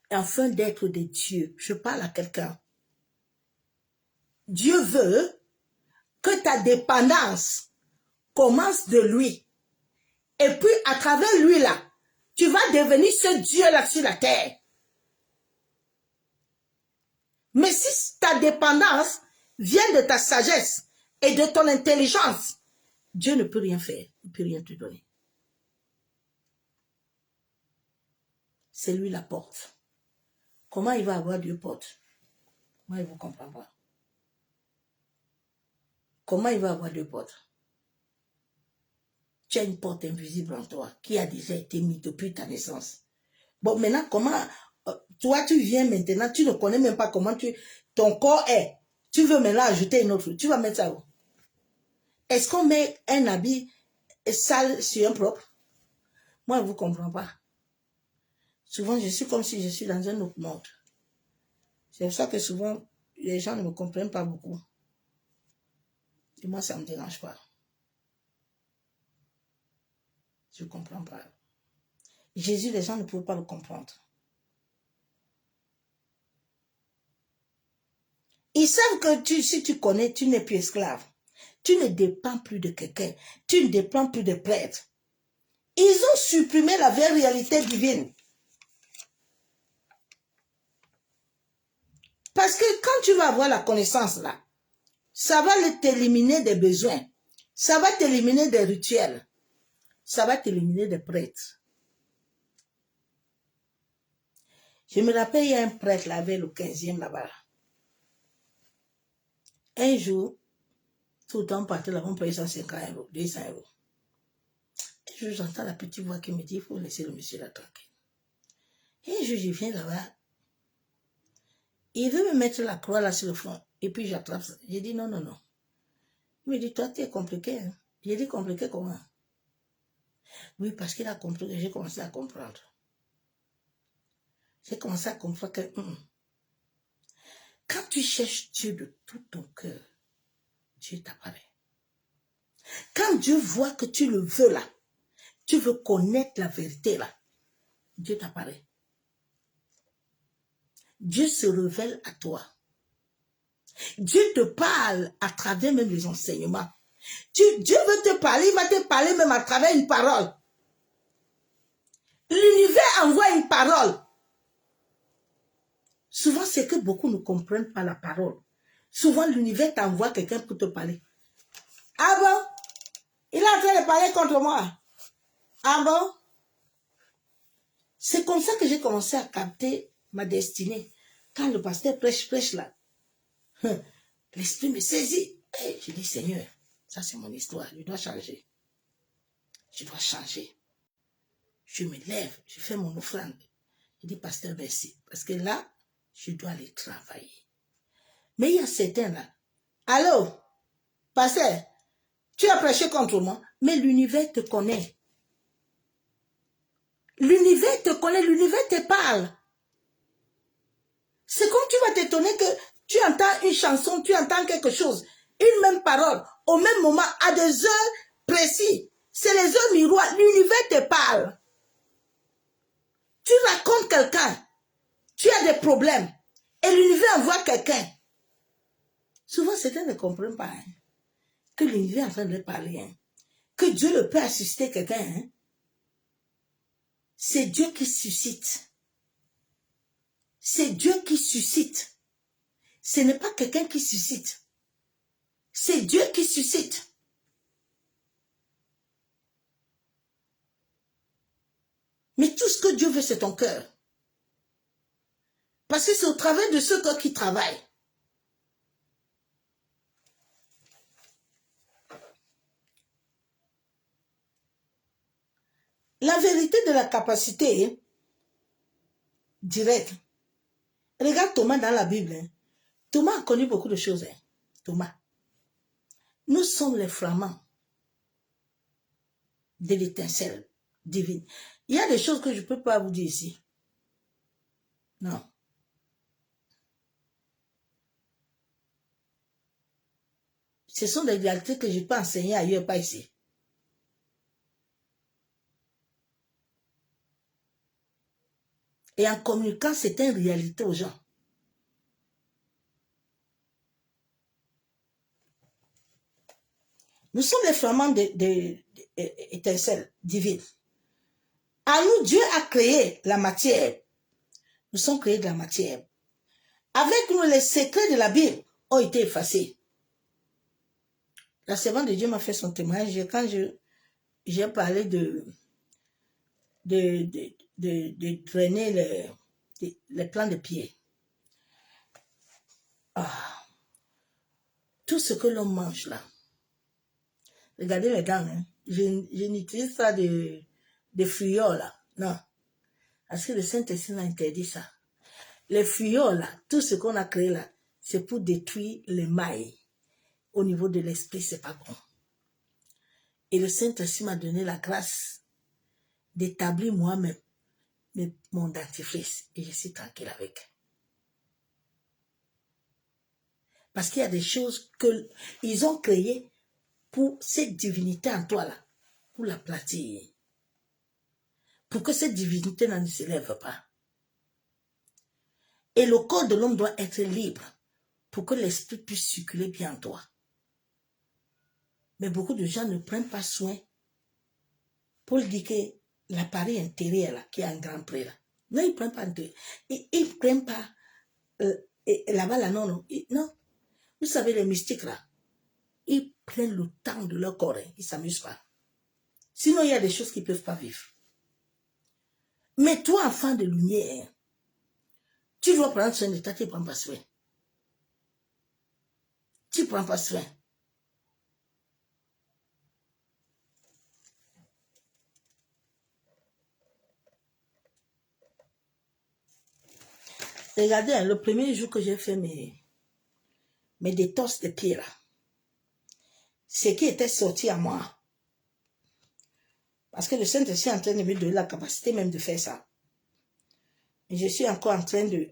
afin d'être des dieux. Je parle à quelqu'un. Dieu veut que ta dépendance commence de lui. Et puis, à travers lui là, tu vas devenir ce Dieu-là sur la terre. Mais si ta dépendance vient de ta sagesse et de ton intelligence, Dieu ne peut rien faire, il ne peut rien te donner. C'est lui la porte. Comment il va avoir deux portes? Moi, il ne vous comprend pas. Comment il va avoir deux portes? Tu as une porte invisible en toi qui a déjà été mise depuis ta naissance. Bon, maintenant, comment... toi, tu viens maintenant, tu ne connais même pas comment ton corps est. Tu veux maintenant ajouter une autre. Tu vas mettre ça où? Est-ce qu'on met un habit sale sur un propre? Moi, je ne vous comprends pas. Souvent, je suis comme si je suis dans un autre monde. C'est pour ça que souvent, les gens ne me comprennent pas beaucoup. Et moi, ça ne me dérange pas. Je ne comprends pas. Jésus, les gens ne pouvaient pas le comprendre. Ils savent que si tu connais, tu n'es plus esclave. Tu ne dépends plus de quelqu'un. Tu ne dépends plus de prêtres. Ils ont supprimé la vraie réalité divine. Parce que quand tu vas avoir la connaissance là, ça va t'éliminer des besoins. Ça va t'éliminer des rituels. Ça va t'éliminer des prêtres. Je me rappelle, il y a un prêtre là, vers le 15e là-bas. Un jour, tout le temps, on partait là, on payait 150 €, 200 €. Un jour, j'entends la petite voix qui me dit, il faut laisser le monsieur là tranquille. Et un jour, je viens là-bas. Il veut me mettre la croix là sur le front. Et puis, j'attrape ça. J'ai dit, non, non, non. Il me dit, toi, tu es compliqué. Hein? J'ai dit, compliqué comment? Oui, parce qu'il a compris que j'ai commencé à comprendre. J'ai commencé à comprendre que quand tu cherches Dieu de tout ton cœur, Dieu t'apparaît. Quand Dieu voit que tu le veux là, tu veux connaître la vérité là, Dieu t'apparaît. Dieu se révèle à toi. Dieu te parle à travers même les enseignements. Dieu veut te parler, il va te parler même à travers une parole. L'univers envoie une parole. Souvent, c'est que beaucoup ne comprennent pas la parole. Souvent, l'univers t'envoie quelqu'un pour te parler. Ah bon? Il est en train de parler contre moi. Ah bon? C'est comme ça que j'ai commencé à capter ma destinée. Quand le pasteur prêche là, l'esprit me saisit. Et je dis, Seigneur, ça c'est mon histoire, je dois changer. Je dois changer. Je me lève, je fais mon offrande. Je dis, pasteur, merci. Parce que là, je dois aller travailler. Mais il y a certains là. Allô, pasteur, tu as prêché contre moi, mais l'univers te connaît. L'univers te connaît, l'univers te parle. C'est comme tu vas t'étonner que tu entends une chanson, tu entends quelque chose, une même parole, au même moment, à des heures précises. C'est les heures miroirs, l'univers te parle. Tu racontes quelqu'un, tu as des problèmes, et l'univers envoie quelqu'un. Souvent, certains ne comprennent pas hein, que l'univers est en train de parler, hein, que Dieu le peut assister quelqu'un. Hein. C'est Dieu qui suscite. C'est Dieu qui suscite. Ce n'est pas quelqu'un qui suscite. C'est Dieu qui suscite. Mais tout ce que Dieu veut, c'est ton cœur. Parce que c'est au travers de ce cœur qui travaille. La vérité de la capacité directe. Regarde Thomas dans la Bible. Hein. Thomas a connu beaucoup de choses. Hein. Thomas. Nous sommes les flamands de l'étincelle divine. Il y a des choses que je ne peux pas vous dire ici. Non. Ce sont des réalités que je peux enseigner ailleurs, pas ici. Et en communiquant, c'est une réalité aux gens. Nous sommes les flamands d'étincelles divines. À nous, Dieu a créé la matière. Nous sommes créés de la matière. Avec nous, les secrets de la Bible ont été effacés. La servante de Dieu m'a fait son témoignage quand j'ai parlé de drainer les plants de pied. Ah, tout ce que l'on mange là. Regardez les dents. Hein. Je n'utilise pas de fuyaux là. Non. Parce que le Saint-Esprit a interdit ça. Les fuyaux là, tout ce qu'on a créé là, c'est pour détruire les mailles. Au niveau de l'esprit, c'est pas bon. Et le Saint-Esprit m'a donné la grâce d'établir moi-même mon dentifrice. Et je suis tranquille avec. Parce qu'il y a des choses qu'ils ont créées pour cette divinité en toi là, pour l'aplatir. Pour que cette divinité ne se lève pas. Et le corps de l'homme doit être libre pour que l'esprit puisse circuler bien en toi. Mais beaucoup de gens ne prennent pas soin. Paul dit que l'appareil intérieur là, qui a un grand prix là, non, ils ne prennent pas intérieur. Ils ne prennent pas là-bas là, non. Non. Vous savez, les mystiques là, ils prennent le temps de leur corps, hein, ils ne s'amusent pas. Sinon, il y a des choses qu'ils ne peuvent pas vivre. Mais toi, enfant de lumière, tu dois prendre soin de toi, tu ne prends pas soin. Tu ne prends pas soin. Regardez, hein, le premier jour que j'ai fait mes détox de pieds là, ce qui était sorti à moi, parce que le Saint-Esprit est en train de me donner la capacité même de faire ça. Et je suis encore en train de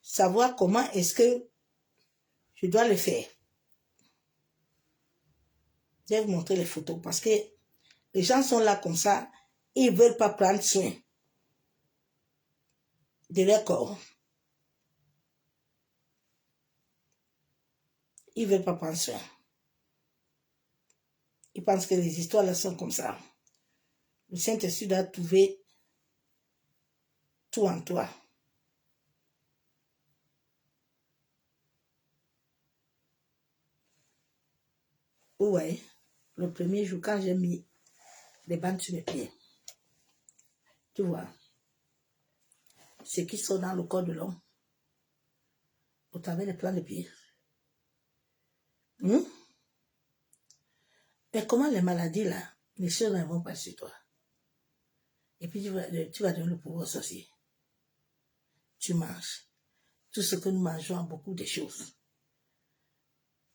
savoir comment est-ce que je dois le faire. Je vais vous montrer les photos parce que les gens sont là comme ça, ils ne veulent pas prendre soin de leur corps. Ils ne veulent pas prendre soin. Ils pensent que les histoires là sont comme ça. Le Saint-Esprit doit trouver tout en toi. Ouais, le premier jour quand j'ai mis les bandes sur mes pieds, tu vois, ceux qui sont dans le corps de l'homme, au travers des plans de pieds. Mais comment les maladies là, les choses ne vont pas sur toi. Et puis tu vas donner le pouvoir associé. Tu manges. Tout ce que nous mangeons a beaucoup de choses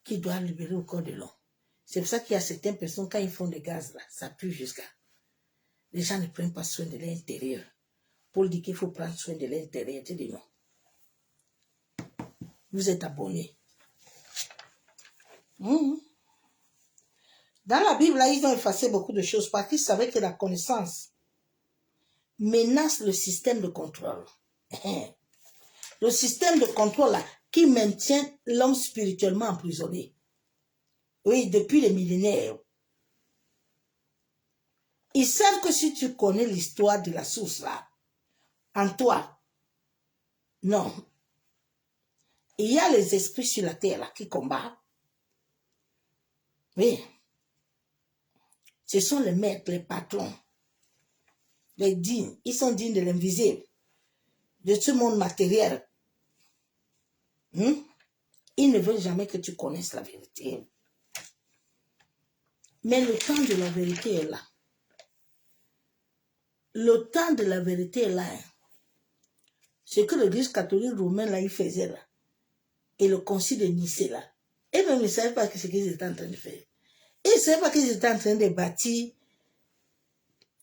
qui doivent libérer le corps de l'homme. C'est pour ça qu'il y a certaines personnes, quand ils font des gaz là, ça pue jusqu'à. Les gens ne prennent pas soin de l'intérieur. Paul dit qu'il faut prendre soin de l'intérieur. Tu dis non. Vous êtes abonnés. Dans la Bible, là, ils ont effacé beaucoup de choses parce qu'ils savaient que la connaissance menace le système de contrôle. Le système de contrôle là, qui maintient l'homme spirituellement emprisonné. Oui, depuis les millénaires. Ils savent que si tu connais l'histoire de la source là, en toi, non. Il y a les esprits sur la terre là qui combattent. Oui. Ce sont les maîtres, les patrons, les dignes. Ils sont dignes de l'invisible, de ce monde matériel. Ils ne veulent jamais que tu connaisses la vérité. Mais le temps de la vérité est là. Le temps de la vérité est là. Ce que l'Église catholique romaine là, il faisait là. Et le concile de Nicée là. Et même ils ne savaient pas ce qu'ils étaient en train de faire. Ils ne savaient pas qu'ils étaient en train de bâtir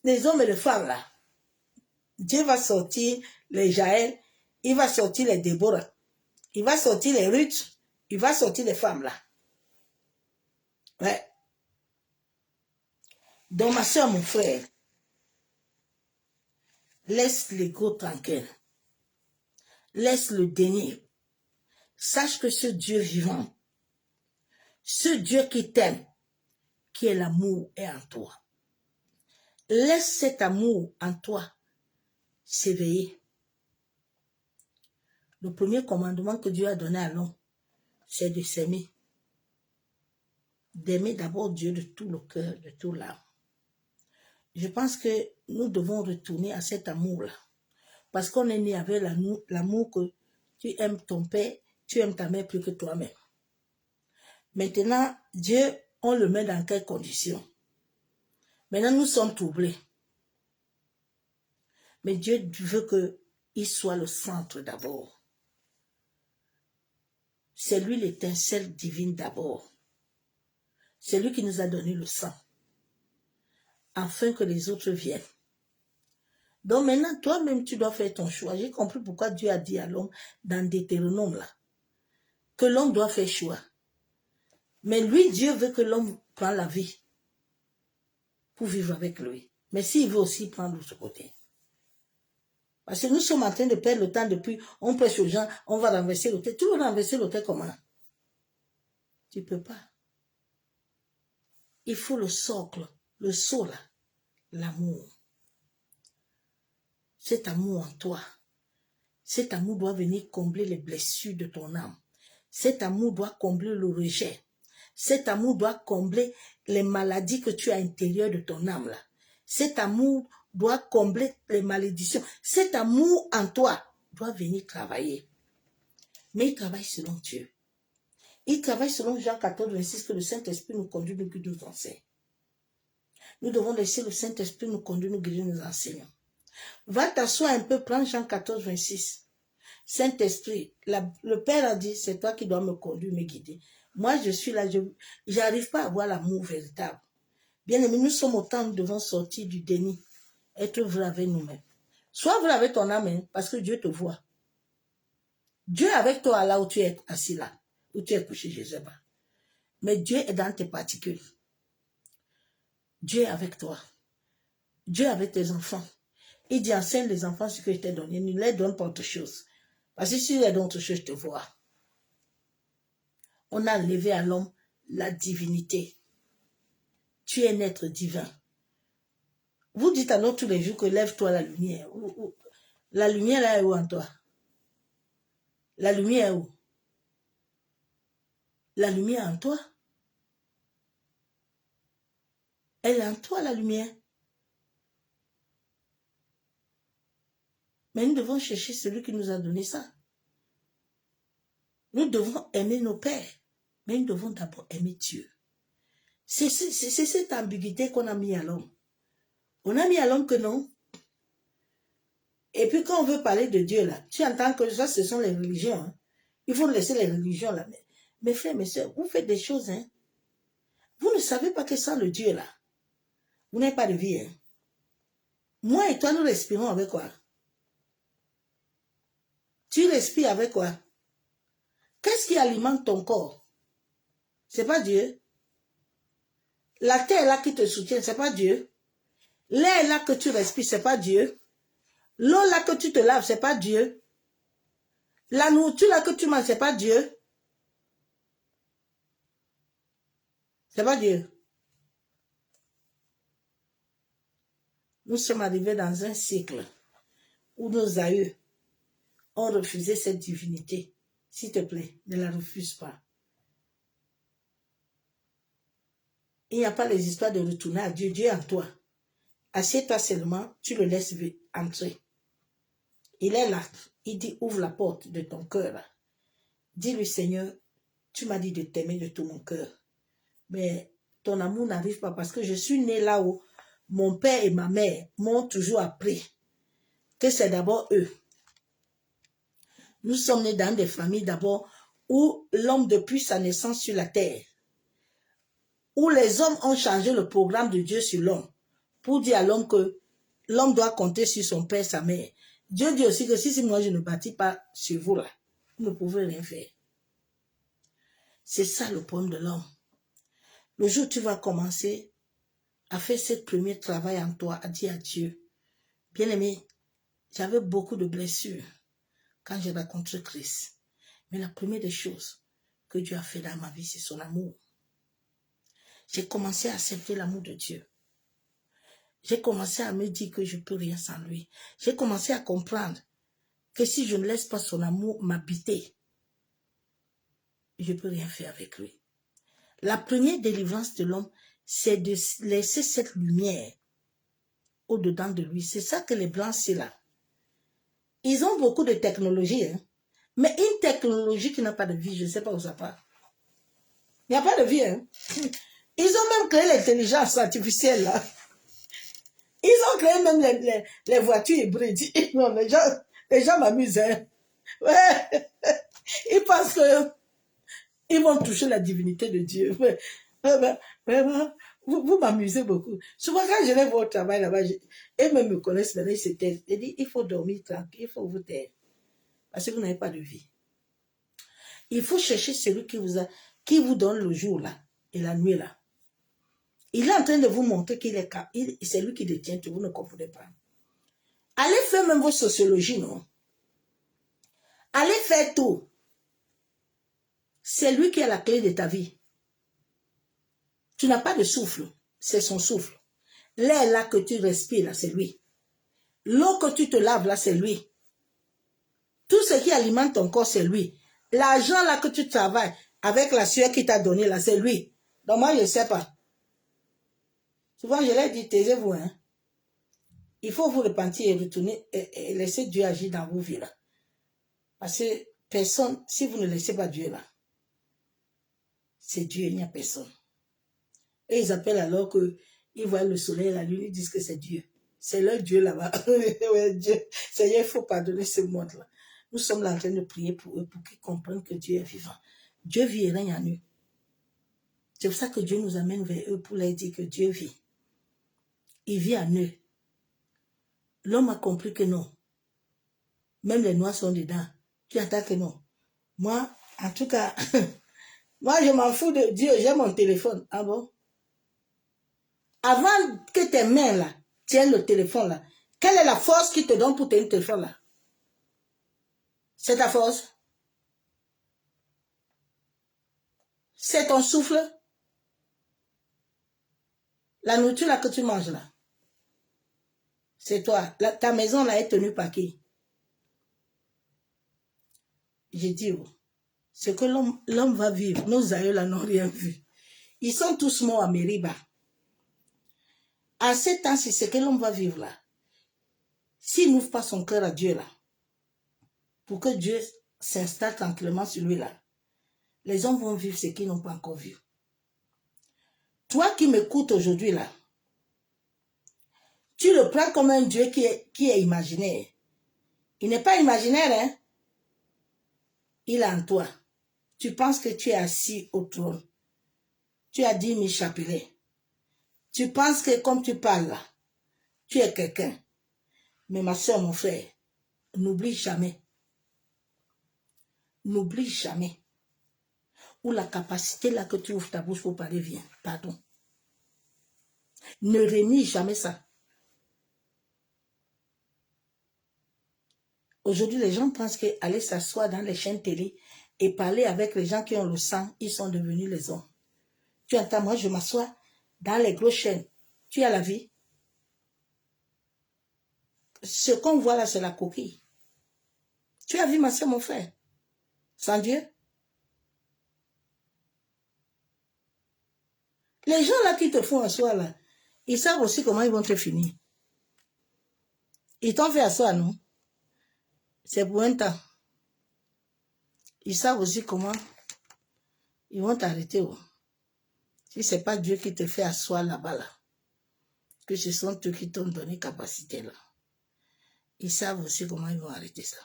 les hommes et les femmes là. Dieu va sortir les Jaël, il va sortir les Déborah, il va sortir les Ruth, il va sortir les femmes là. Ouais. Donc ma soeur, mon frère, laisse l'ego tranquille. Laisse le déni. Sache que ce Dieu vivant, ce Dieu qui t'aime, qui est l'amour, est en toi. Laisse cet amour en toi s'éveiller. Le premier commandement que Dieu a donné à l'homme, c'est de s'aimer. D'aimer d'abord Dieu de tout le cœur, de tout l'âme. Je pense que nous devons retourner à cet amour-là. Parce qu'on est né avec l'amour que tu aimes ton père, tu aimes ta mère plus que toi-même. Maintenant, Dieu, on le met dans quelles conditions? Maintenant, nous sommes troublés. Mais Dieu veut qu'il soit le centre d'abord. C'est lui l'étincelle divine d'abord. C'est lui qui nous a donné le sang. Afin que les autres viennent. Donc maintenant, toi-même, tu dois faire ton choix. J'ai compris pourquoi Dieu a dit à l'homme dans Deutéronome là, que l'homme doit faire choix. Mais lui, Dieu veut que l'homme prenne la vie pour vivre avec lui. Mais s'il veut aussi prendre l'autre côté. Parce que nous sommes en train de perdre le temps depuis, on prêche aux gens, on va renverser l'autel. Tu veux renverser l'autel comment? Tu ne peux pas. Il faut le socle, le sol là, l'amour. Cet amour en toi. Cet amour doit venir combler les blessures de ton âme. Cet amour doit combler le rejet. Cet amour doit combler les maladies que tu as à l'intérieur de ton âme là. Cet amour doit combler les malédictions. Cet amour en toi doit venir travailler. Mais il travaille selon Dieu. Il travaille selon Jean 14, 26, que le Saint-Esprit nous conduit, nous guide, nous enseigne. Nous devons laisser le Saint-Esprit nous conduire, nous guider, nous enseigner. Va t'asseoir un peu, prends Jean 14, 26. Saint-Esprit, le Père a dit, c'est toi qui dois me conduire, me guider. Moi, je suis là, je n'arrive pas à avoir l'amour véritable. Bien aimé, nous sommes au temps où nous devons sortir du déni, être vrai avec nous-mêmes. Sois vrai avec ton âme, hein, parce que Dieu te voit. Dieu est avec toi là où tu es assis là, où tu es couché, je ne sais pas. Mais Dieu est dans tes particules. Dieu est avec toi. Dieu est avec tes enfants. Il dit, enseigne les enfants ce que je t'ai donné. Ne les donne pas autre chose. Parce que si tu les donnes autre chose, je te vois. On a levé à l'homme la divinité. Tu es un être divin. Vous dites à nous tous les jours que lève-toi la lumière. La lumière là est où en toi? La lumière est où? La lumière en toi? Elle est en toi, la lumière. Mais nous devons chercher celui qui nous a donné ça. Nous devons aimer nos pères. Mais nous devons d'abord aimer Dieu. C'est cette ambiguïté qu'on a mis à l'homme. On a mis à l'homme que non. Et puis quand on veut parler de Dieu, là, tu entends que ça, ce sont les religions. Hein. Il faut laisser les religions là. Mes frères, mes soeurs, vous faites des choses. Hein. Vous ne savez pas que sans le Dieu là, vous n'avez pas de vie. Hein. Moi et toi, nous respirons avec quoi? Tu respires avec quoi? Qu'est-ce qui alimente ton corps? C'est pas Dieu. La terre là qui te soutient, c'est pas Dieu. L'air là que tu respires, c'est pas Dieu. L'eau là que tu te laves, c'est pas Dieu. La nourriture là que tu manges, c'est pas Dieu. C'est pas Dieu. Nous sommes arrivés dans un cycle où nos aïeux ont refusé cette divinité. S'il te plaît, ne la refuse pas. Il n'y a pas les histoires de retourner à Dieu. Dieu est en toi. Assieds-toi seulement, tu le laisses entrer. Il est là. Il dit, ouvre la porte de ton cœur. Dis-lui, Seigneur, tu m'as dit de t'aimer de tout mon cœur. Mais ton amour n'arrive pas parce que je suis né là où mon père et ma mère m'ont toujours appris que c'est d'abord eux. Nous sommes nés dans des familles d'abord où l'homme depuis sa naissance sur la terre, où les hommes ont changé le programme de Dieu sur l'homme pour dire à l'homme que l'homme doit compter sur son père, sa mère. Dieu dit aussi que si moi je ne bâtis pas sur vous là, vous ne pouvez rien faire. C'est ça le problème de l'homme. Le jour où tu vas commencer à faire ce premier travail en toi, à dire à Dieu, bien-aimé, j'avais beaucoup de blessures quand j'ai rencontré Christ. Mais la première des choses que Dieu a fait dans ma vie, c'est son amour. J'ai commencé à accepter l'amour de Dieu. J'ai commencé à me dire que je ne peux rien sans lui. J'ai commencé à comprendre que si je ne laisse pas son amour m'habiter, je ne peux rien faire avec lui. La première délivrance de l'homme, c'est de laisser cette lumière au-dedans de lui. C'est ça que les Blancs, c'est là. Ils ont beaucoup de technologie, hein? Mais une technologie qui n'a pas de vie, je ne sais pas où ça part. Il n'y a pas de vie. Hein? Ils ont même créé l'intelligence artificielle, là. Ils ont créé même les voitures hybrides. Non, les gens m'amusent. Hein? Ouais. Ils pensent qu'ils vont toucher la divinité de Dieu. Vraiment, vous m'amusez beaucoup. Souvent, quand je les vois au travail là-bas, eux-mêmes me connaissent, mais ils se taisent. Ils disent, il faut dormir tranquille, il faut vous taire. Parce que vous n'avez pas de vie. Il faut chercher celui qui vous donne le jour là et la nuit là. Il est en train de vous montrer qu'il est c'est lui qui détient tout, vous ne comprenez pas. Allez faire même vos sociologies, non? Allez faire tout. C'est lui qui a la clé de ta vie. Tu n'as pas de souffle, c'est son souffle. L'air là que tu respires, là, c'est lui. L'eau que tu te laves, là, c'est lui. Tout ce qui alimente ton corps, c'est lui. L'argent là que tu travailles, avec la sueur qu'il t'a donné, là, c'est lui. Donc moi, je ne sais pas. Souvent, je l'ai dit, taisez-vous, hein. Il faut vous repentir et retourner et laisser Dieu agir dans vos vies, là. Parce que personne, si vous ne laissez pas Dieu, là, c'est Dieu, il n'y a personne. Et ils appellent alors qu'ils voient le soleil et la lune, ils disent que c'est Dieu. C'est leur Dieu là-bas. Ouais, Dieu. Seigneur, il faut pardonner ce monde-là. Nous sommes là en train de prier pour eux, pour qu'ils comprennent que Dieu est vivant. Dieu vit et règne en eux. C'est pour ça que Dieu nous amène vers eux pour leur dire que Dieu vit. Il vit en eux. L'homme a compris que non. Même les noirs sont dedans. Tu attends que non. Moi, en tout cas, moi je m'en fous de Dieu, j'ai mon téléphone. Ah bon? Avant que tes mains là tiennent le téléphone là, quelle est la force qui te donne pour tenir le téléphone là? C'est ta force? C'est ton souffle? La nourriture là que tu manges là? C'est toi. Ta maison là est tenue par qui? J'ai dit, oh, ce que l'homme va vivre, nos aïeux là n'ont rien vu. Ils sont tous morts à Mériba. À ce temps-ci, ce que l'homme va vivre là, s'il n'ouvre pas son cœur à Dieu là, pour que Dieu s'installe tranquillement sur lui là, les hommes vont vivre ce qu'ils n'ont pas encore vu. Toi qui m'écoutes aujourd'hui là, tu le prends comme un Dieu qui est imaginaire. Il n'est pas imaginaire, hein? Il est en toi. Tu penses que tu es assis au trône. Tu as 10 000 chapelets. Tu penses que comme tu parles là, tu es quelqu'un. Mais ma soeur, mon frère, n'oublie jamais. N'oublie jamais. Ou la capacité là que tu ouvres ta bouche pour parler vient. Pardon. Ne renie jamais ça. Aujourd'hui, les gens pensent qu'aller s'asseoir dans les chaînes télé et parler avec les gens qui ont le sang, ils sont devenus les hommes. Tu entends, moi je m'assois dans les grosses chaînes. Tu as la vie. Ce qu'on voit là, c'est la coquille. Tu as vu ma soeur, mon frère? Sans Dieu? Les gens là qui te font asseoir là, ils savent aussi comment ils vont te finir. Ils t'ont fait asseoir, non? C'est pour un temps. Ils savent aussi comment ils vont t'arrêter. Oh. Si ce n'est pas Dieu qui te fait asseoir là-bas, là, que ce sont eux qui t'ont donné capacité là. Ils savent aussi comment ils vont arrêter ça.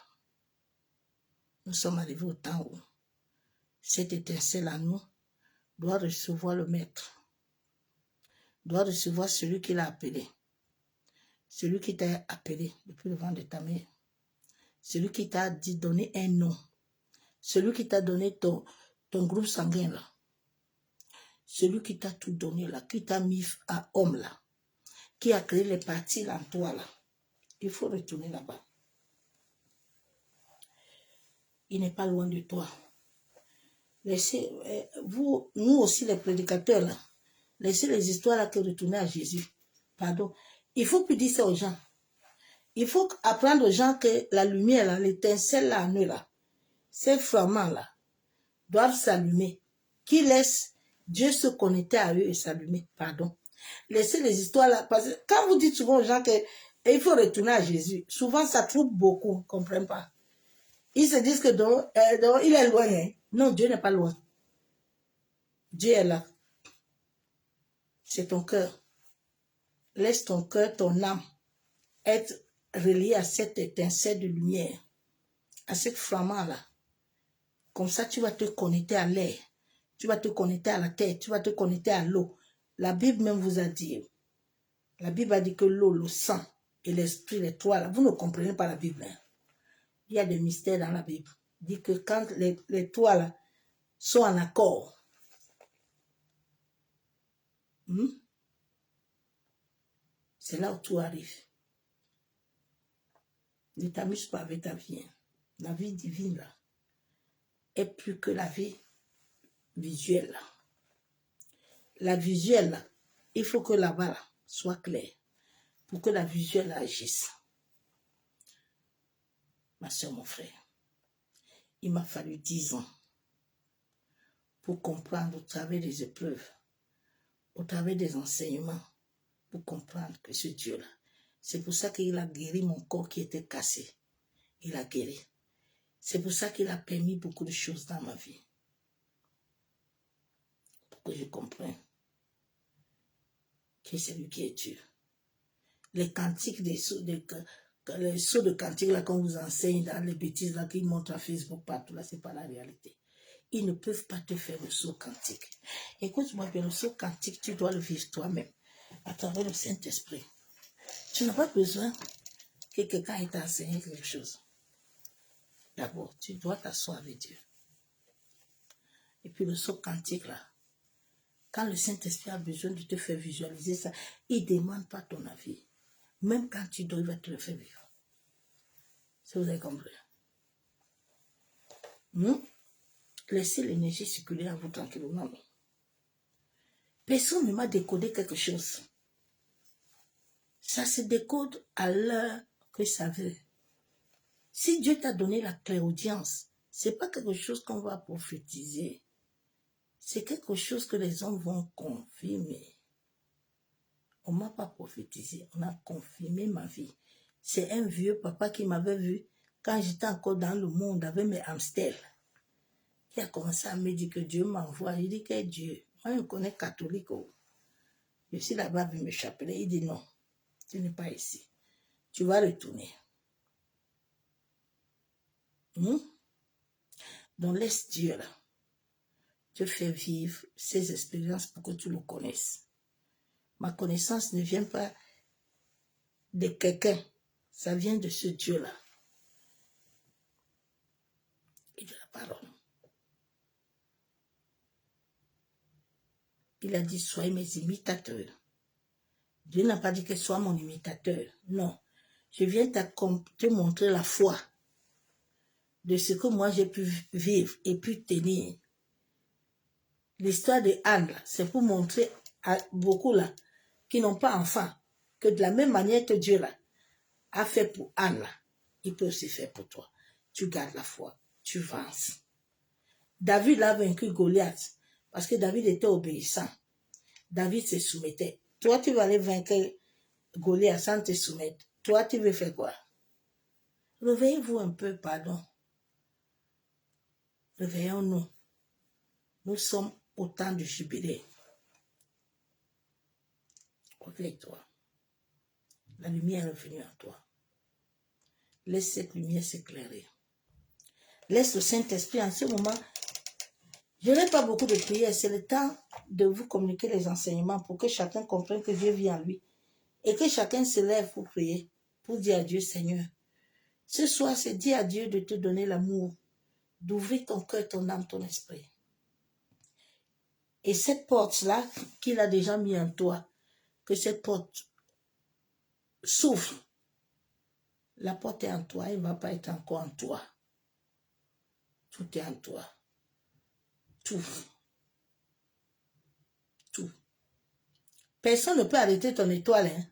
Nous sommes arrivés au temps où cette étincelle en nous doit recevoir le maître, doit recevoir celui qui l'a appelé, celui qui t'a appelé depuis le ventre de ta mère, celui qui t'a dit donner un nom, celui qui t'a donné ton groupe sanguin là, celui qui t'a tout donné là, qui t'a mis à homme là, qui a créé les parties là en toi là. Il faut retourner là-bas. Il n'est pas loin de toi. Laissez, nous aussi les prédicateurs là, laissez les histoires là que retourner à Jésus. Pardon. Il faut plus dire ça aux gens. Il faut apprendre aux gens que la lumière là, l'étincelle là en eux là, ces flamants là, doivent s'allumer. Qui laisse Dieu se connecter à eux et s'allumer. Pardon. Laissez les histoires là. Parce que quand vous dites souvent aux gens qu'il faut retourner à Jésus, souvent ça trouble beaucoup. Ils ne comprennent pas. Ils se disent que il est loin. Hein? Non, Dieu n'est pas loin. Dieu est là. C'est ton cœur. Laisse ton cœur, ton âme être relié à cette étincelle de lumière, à ce flamant-là. Comme ça, tu vas te connecter à l'air. Tu vas te connecter à la terre. Tu vas te connecter à l'eau. La Bible même vous a dit. La Bible a dit que l'eau, le sang et l'esprit, les trois, là, vous ne comprenez pas la Bible. Hein? Il y a des mystères dans la Bible. Il dit que quand les trois là, sont en accord, c'est là où tout arrive. Ne t'amuse pas avec ta vie. Hein. La vie divine, là, est plus que la vie visuelle. Là. La visuelle, là, il faut que là-bas là, soit clair pour que la visuelle agisse. Ma soeur, mon frère, il m'a fallu 10 ans pour comprendre au travers des épreuves, au travers des enseignements, pour comprendre que ce Dieu-là, c'est pour ça qu'il a guéri mon corps qui était cassé. Il a guéri. C'est pour ça qu'il a permis beaucoup de choses dans ma vie. Pour que je comprenne que c'est lui qui est Dieu. Les cantiques les sauts de cantiques là qu'on vous enseigne dans les bêtises là qu'ils montrent à Facebook partout là, c'est pas la réalité. Ils ne peuvent pas te faire le saut cantique. Écoute-moi bien, le saut cantique, tu dois le vivre toi-même à travers le Saint-Esprit. Tu n'as pas besoin que quelqu'un ait enseigné quelque chose. D'abord, tu dois t'asseoir avec Dieu. Et puis le saut quantique là, quand le Saint-Esprit a besoin de te faire visualiser ça, il ne demande pas ton avis. Même quand tu dois, il va te le faire vivre. Ça vous avez compris? Laissez l'énergie circuler en vous tranquillement. Personne ne m'a décodé quelque chose. Ça se décode à l'heure que ça veut. Si Dieu t'a donné la clairaudience, ce n'est pas quelque chose qu'on va prophétiser. C'est quelque chose que les hommes vont confirmer. On ne m'a pas prophétisé, on a confirmé ma vie. C'est un vieux papa qui m'avait vu quand j'étais encore dans le monde avec mes hamsters. Qui a commencé à me dire que Dieu m'envoie. Il dit que Dieu, moi je connais catholique. Je suis là-bas avec me chapeler. Il dit non, tu n'es pas ici. Tu vas retourner. Donc laisse Dieu là te faire vivre ces expériences pour que tu le connaisses. Ma connaissance ne vient pas de quelqu'un. Ça vient de ce Dieu-là. Et de la parole. Il a dit, soyez mes imitateurs. Dieu n'a pas dit que sois mon imitateur. Non. Je viens te montrer la foi de ce que moi j'ai pu vivre et pu tenir. L'histoire de Anne, c'est pour montrer à beaucoup là, qui n'ont pas enfant, que de la même manière que Dieu là, a fait pour Anne, là, il peut aussi faire pour toi. Tu gardes la foi, tu avances. David a vaincu Goliath, parce que David était obéissant. David se soumettait. Toi, tu vas aller vaincre Goliath sans te soumettre. Toi, tu veux faire quoi? Réveillez-vous un peu, pardon. Réveillons-nous. Nous sommes au temps du jubilé. Réveille-toi. La lumière est venue en toi. Laisse cette lumière s'éclairer. Laisse le Saint-Esprit en ce moment. Je n'ai pas beaucoup de prières. C'est le temps de vous communiquer les enseignements pour que chacun comprenne que Dieu vit en lui. Et que chacun se lève pour prier. Pour dire à Dieu, Seigneur. Ce soir, c'est dire à Dieu de te donner l'amour. D'ouvrir ton cœur, ton âme, ton esprit. Et cette porte-là qu'il a déjà mis en toi, que cette porte s'ouvre. La porte est en toi, elle ne va pas être encore en toi. Tout est en toi. Tout. Tout. Personne ne peut arrêter ton étoile. Hein?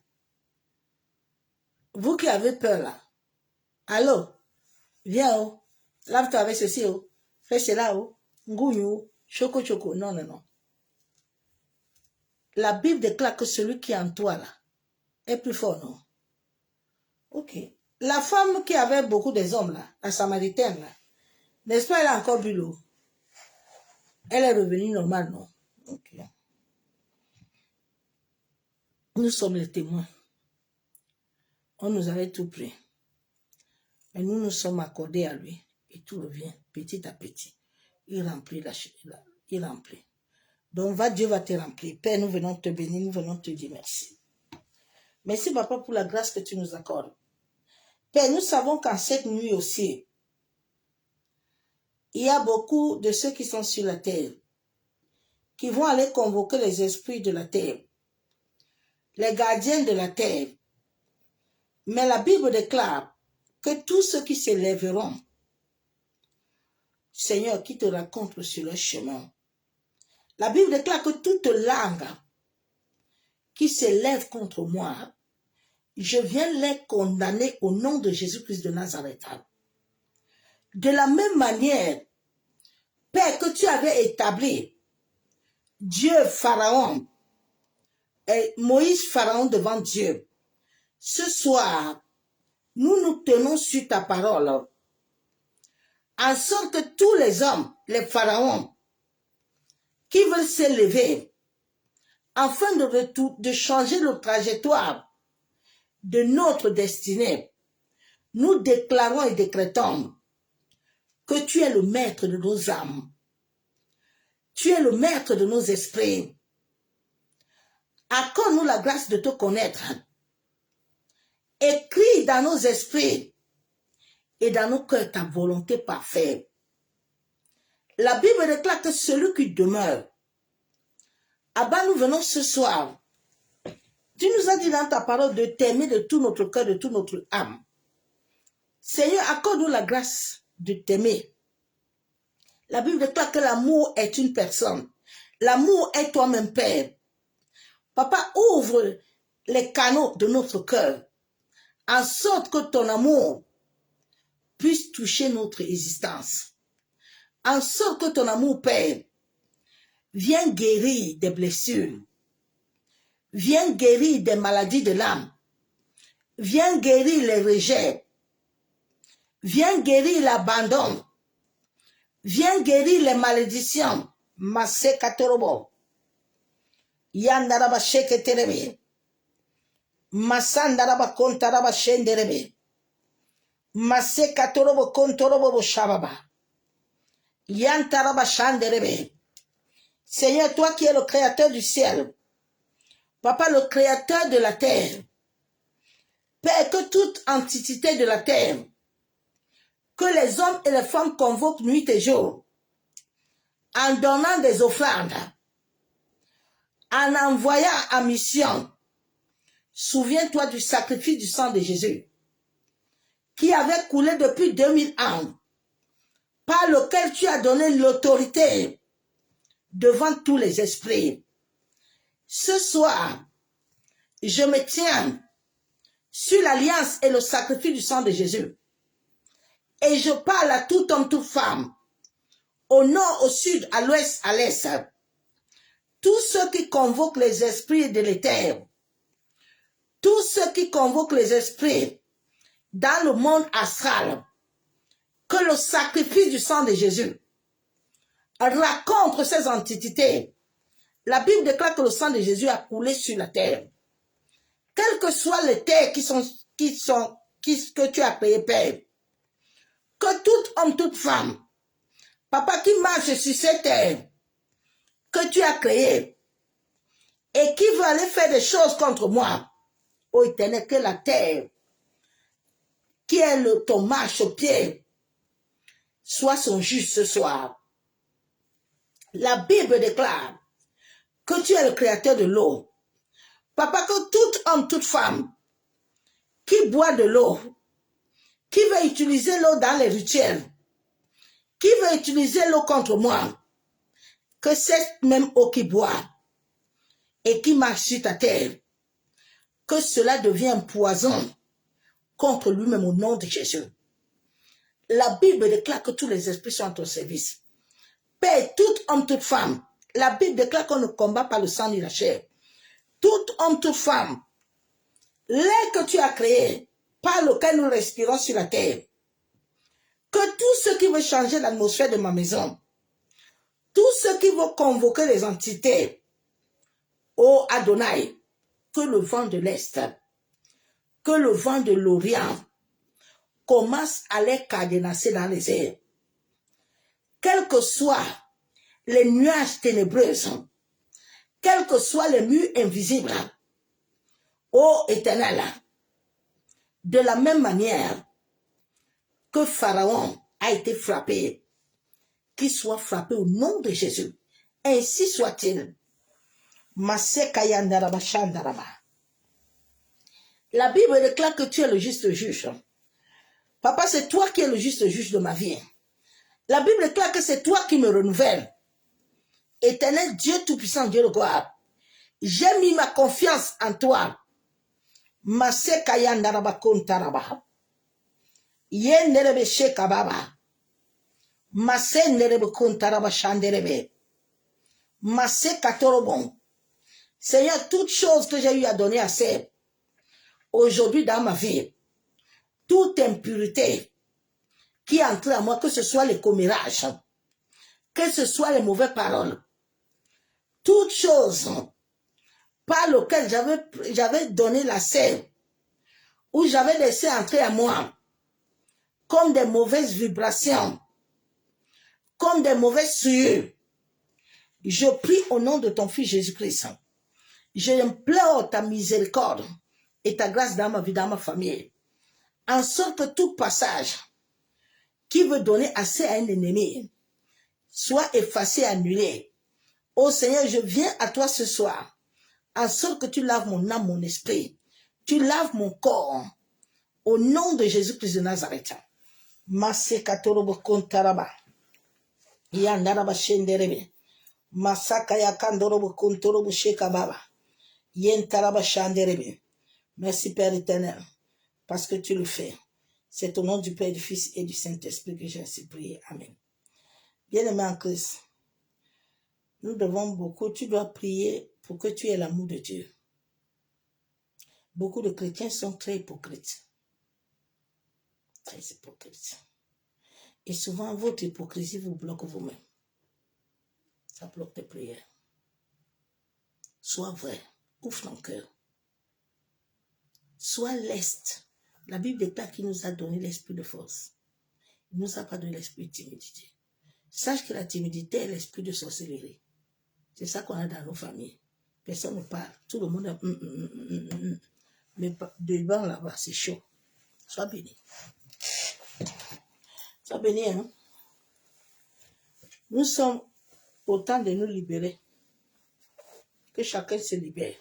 Vous qui avez peur là. Allô? Viens, oh. Lave-toi avec ceci, oh. Fais cela, oh. Ngounou, choco, choco. Non, non, non. La Bible déclare que celui qui est en toi là est plus fort, non? Ok. La femme qui avait beaucoup des hommes là, la Samaritaine là, n'est-ce pas, elle a encore bu l'eau? Elle est revenue normale, non? Ok. Nous sommes les témoins. On nous avait tout pris. Mais nous nous sommes accordés à lui. Et tout revient petit à petit. Il remplit il remplit. Donc Dieu va te remplir. Père, nous venons te bénir, nous venons te dire merci. Merci papa pour la grâce que tu nous accordes. Père, nous savons qu'en cette nuit aussi, il y a beaucoup de ceux qui sont sur la terre, qui vont aller convoquer les esprits de la terre, les gardiens de la terre. Mais la Bible déclare que tous ceux qui s'élèveront, Seigneur, qui te rencontrent sur leur chemin. La Bible déclare que toute langue qui s'élève contre moi, je viens les condamner au nom de Jésus-Christ de Nazareth. De la même manière, Père, que tu avais établi Dieu Pharaon et Moïse Pharaon devant Dieu, ce soir, nous nous tenons sur ta parole, en sorte que tous les hommes, les pharaons, qui veulent s'élever, afin de changer la trajectoire de notre destinée, nous déclarons et décrétons que tu es le maître de nos âmes, tu es le maître de nos esprits. Accorde-nous la grâce de te connaître. Écris dans nos esprits et dans nos cœurs ta volonté parfaite. La Bible déclare que celui qui demeure, Abba, nous venons ce soir. Tu nous as dit dans ta parole de t'aimer de tout notre cœur, de toute notre âme. Seigneur, accorde-nous la grâce de t'aimer. La Bible déclare que l'amour est une personne. L'amour est toi-même, Père. Papa, ouvre les canaux de notre cœur, en sorte que ton amour puisse toucher notre existence. En sorte que ton amour, Père, vienne guérir des blessures, viens guérir des maladies de l'âme, viens guérir les rejets, viens guérir l'abandon, viens guérir les malédictions. Masé katorobo, yandaraba sheketerebe, masandaraba kontaraba shenderebe, masé katorobo kontorobo shababa, yantaraba shanderebe. Seigneur, toi qui es le créateur du ciel, Papa, le créateur de la terre, Père, que toute entité de la terre, que les hommes et les femmes convoquent nuit et jour, en donnant des offrandes, en envoyant en mission, souviens-toi du sacrifice du sang de Jésus, qui avait coulé depuis 2000 ans, par lequel tu as donné l'autorité devant tous les esprits. Ce soir, je me tiens sur l'alliance et le sacrifice du sang de Jésus. Et je parle à tout homme, toute femme, au nord, au sud, à l'ouest, à l'est. Tous ceux qui convoquent les esprits de l'éther, tous ceux qui convoquent les esprits dans le monde astral, que le sacrifice du sang de Jésus rencontre ces entités. La Bible déclare que le sang de Jésus a coulé sur la terre. Quelles que soient les terres que tu as créées, Père, que tout homme, toute femme, Papa, qui marche sur cette terre que tu as créée et qui veut aller faire des choses contre moi, ô Éternel, que la terre qui est ton marche au pied soit son juge ce soir. La Bible déclare que tu es le créateur de l'eau. Papa, que tout homme, toute femme qui boit de l'eau, qui veut utiliser l'eau dans les rituels, qui veut utiliser l'eau contre moi, que cette même eau qui boit et qui marche sur ta terre, que cela devienne un poison contre lui-même au nom de Jésus. La Bible déclare que tous les esprits sont à ton service. Père, tout homme, toute femme, la Bible déclare qu'on ne combat pas le sang ni la chair. Tout homme, toute femme, l'air que tu as créé, par lequel nous respirons sur la terre, que tous ceux qui veulent changer l'atmosphère de ma maison, tous ceux qui vont convoquer les entités, ô Adonai, que le vent de l'Est, que le vent de l'Orient commence à les cadenasser dans les airs. Quels que soient les nuages ténébreux, quels que soient les murs invisibles, ô Éternel, de la même manière que Pharaon a été frappé, qu'il soit frappé au nom de Jésus. Ainsi soit-il. La Bible déclare que tu es le juste juge. Papa, c'est toi qui es le juste juge de ma vie. La Bible est claire que c'est toi qui me renouvelle. Éternel Dieu Tout-Puissant, Dieu de gloire. J'ai mis ma confiance en toi. Mase kayandaraba kontaraba. Ye nerebe shekababa. Mase nerebe kontaraba shanderebe. Mase katorobon. Seigneur, toutes choses que j'ai eu à donner à Seb, aujourd'hui dans ma vie, toute impureté qui entre à moi, que ce soit les commérages, que ce soit les mauvaises paroles, toutes choses par lesquelles j'avais donné la sève, où j'avais laissé entrer à moi, comme des mauvaises vibrations, comme des mauvaises souillures, je prie au nom de ton Fils Jésus-Christ. Je implore ta miséricorde et ta grâce dans ma vie, dans ma famille, en sorte que tout passage qui veut donner assez à un ennemi soit effacé, annulé. Oh Seigneur, je viens à toi ce soir, en sorte que tu laves mon âme, mon esprit, tu laves mon corps, au nom de Jésus-Christ de Nazareth. Masekatorobo kontaraba, yandaraba shenderebe, masakaya kandorobo kontorobo shekababa. Merci Père éternel, parce que tu le fais. C'est au nom du Père, du Fils et du Saint-Esprit que j'ai ainsi prié. Amen. Bien-aimé en Christ, nous devons beaucoup, tu dois prier pour que tu aies l'amour de Dieu. Beaucoup de chrétiens sont très hypocrites. Très hypocrites. Et souvent, votre hypocrisie vous bloque vous-même. Ça bloque tes prières. Sois vrai. Ouvre ton cœur. Sois leste. La Bible déclare qu'il nous a donné l'esprit de force. Il ne nous a pas donné l'esprit de timidité. Sache que la timidité est l'esprit de sorcellerie. C'est ça qu'on a dans nos familles. Personne ne parle. Tout le monde a... Mais devant là-bas, c'est chaud. Sois béni. Sois béni, hein. Nous sommes au temps de nous libérer. Que chacun se libère.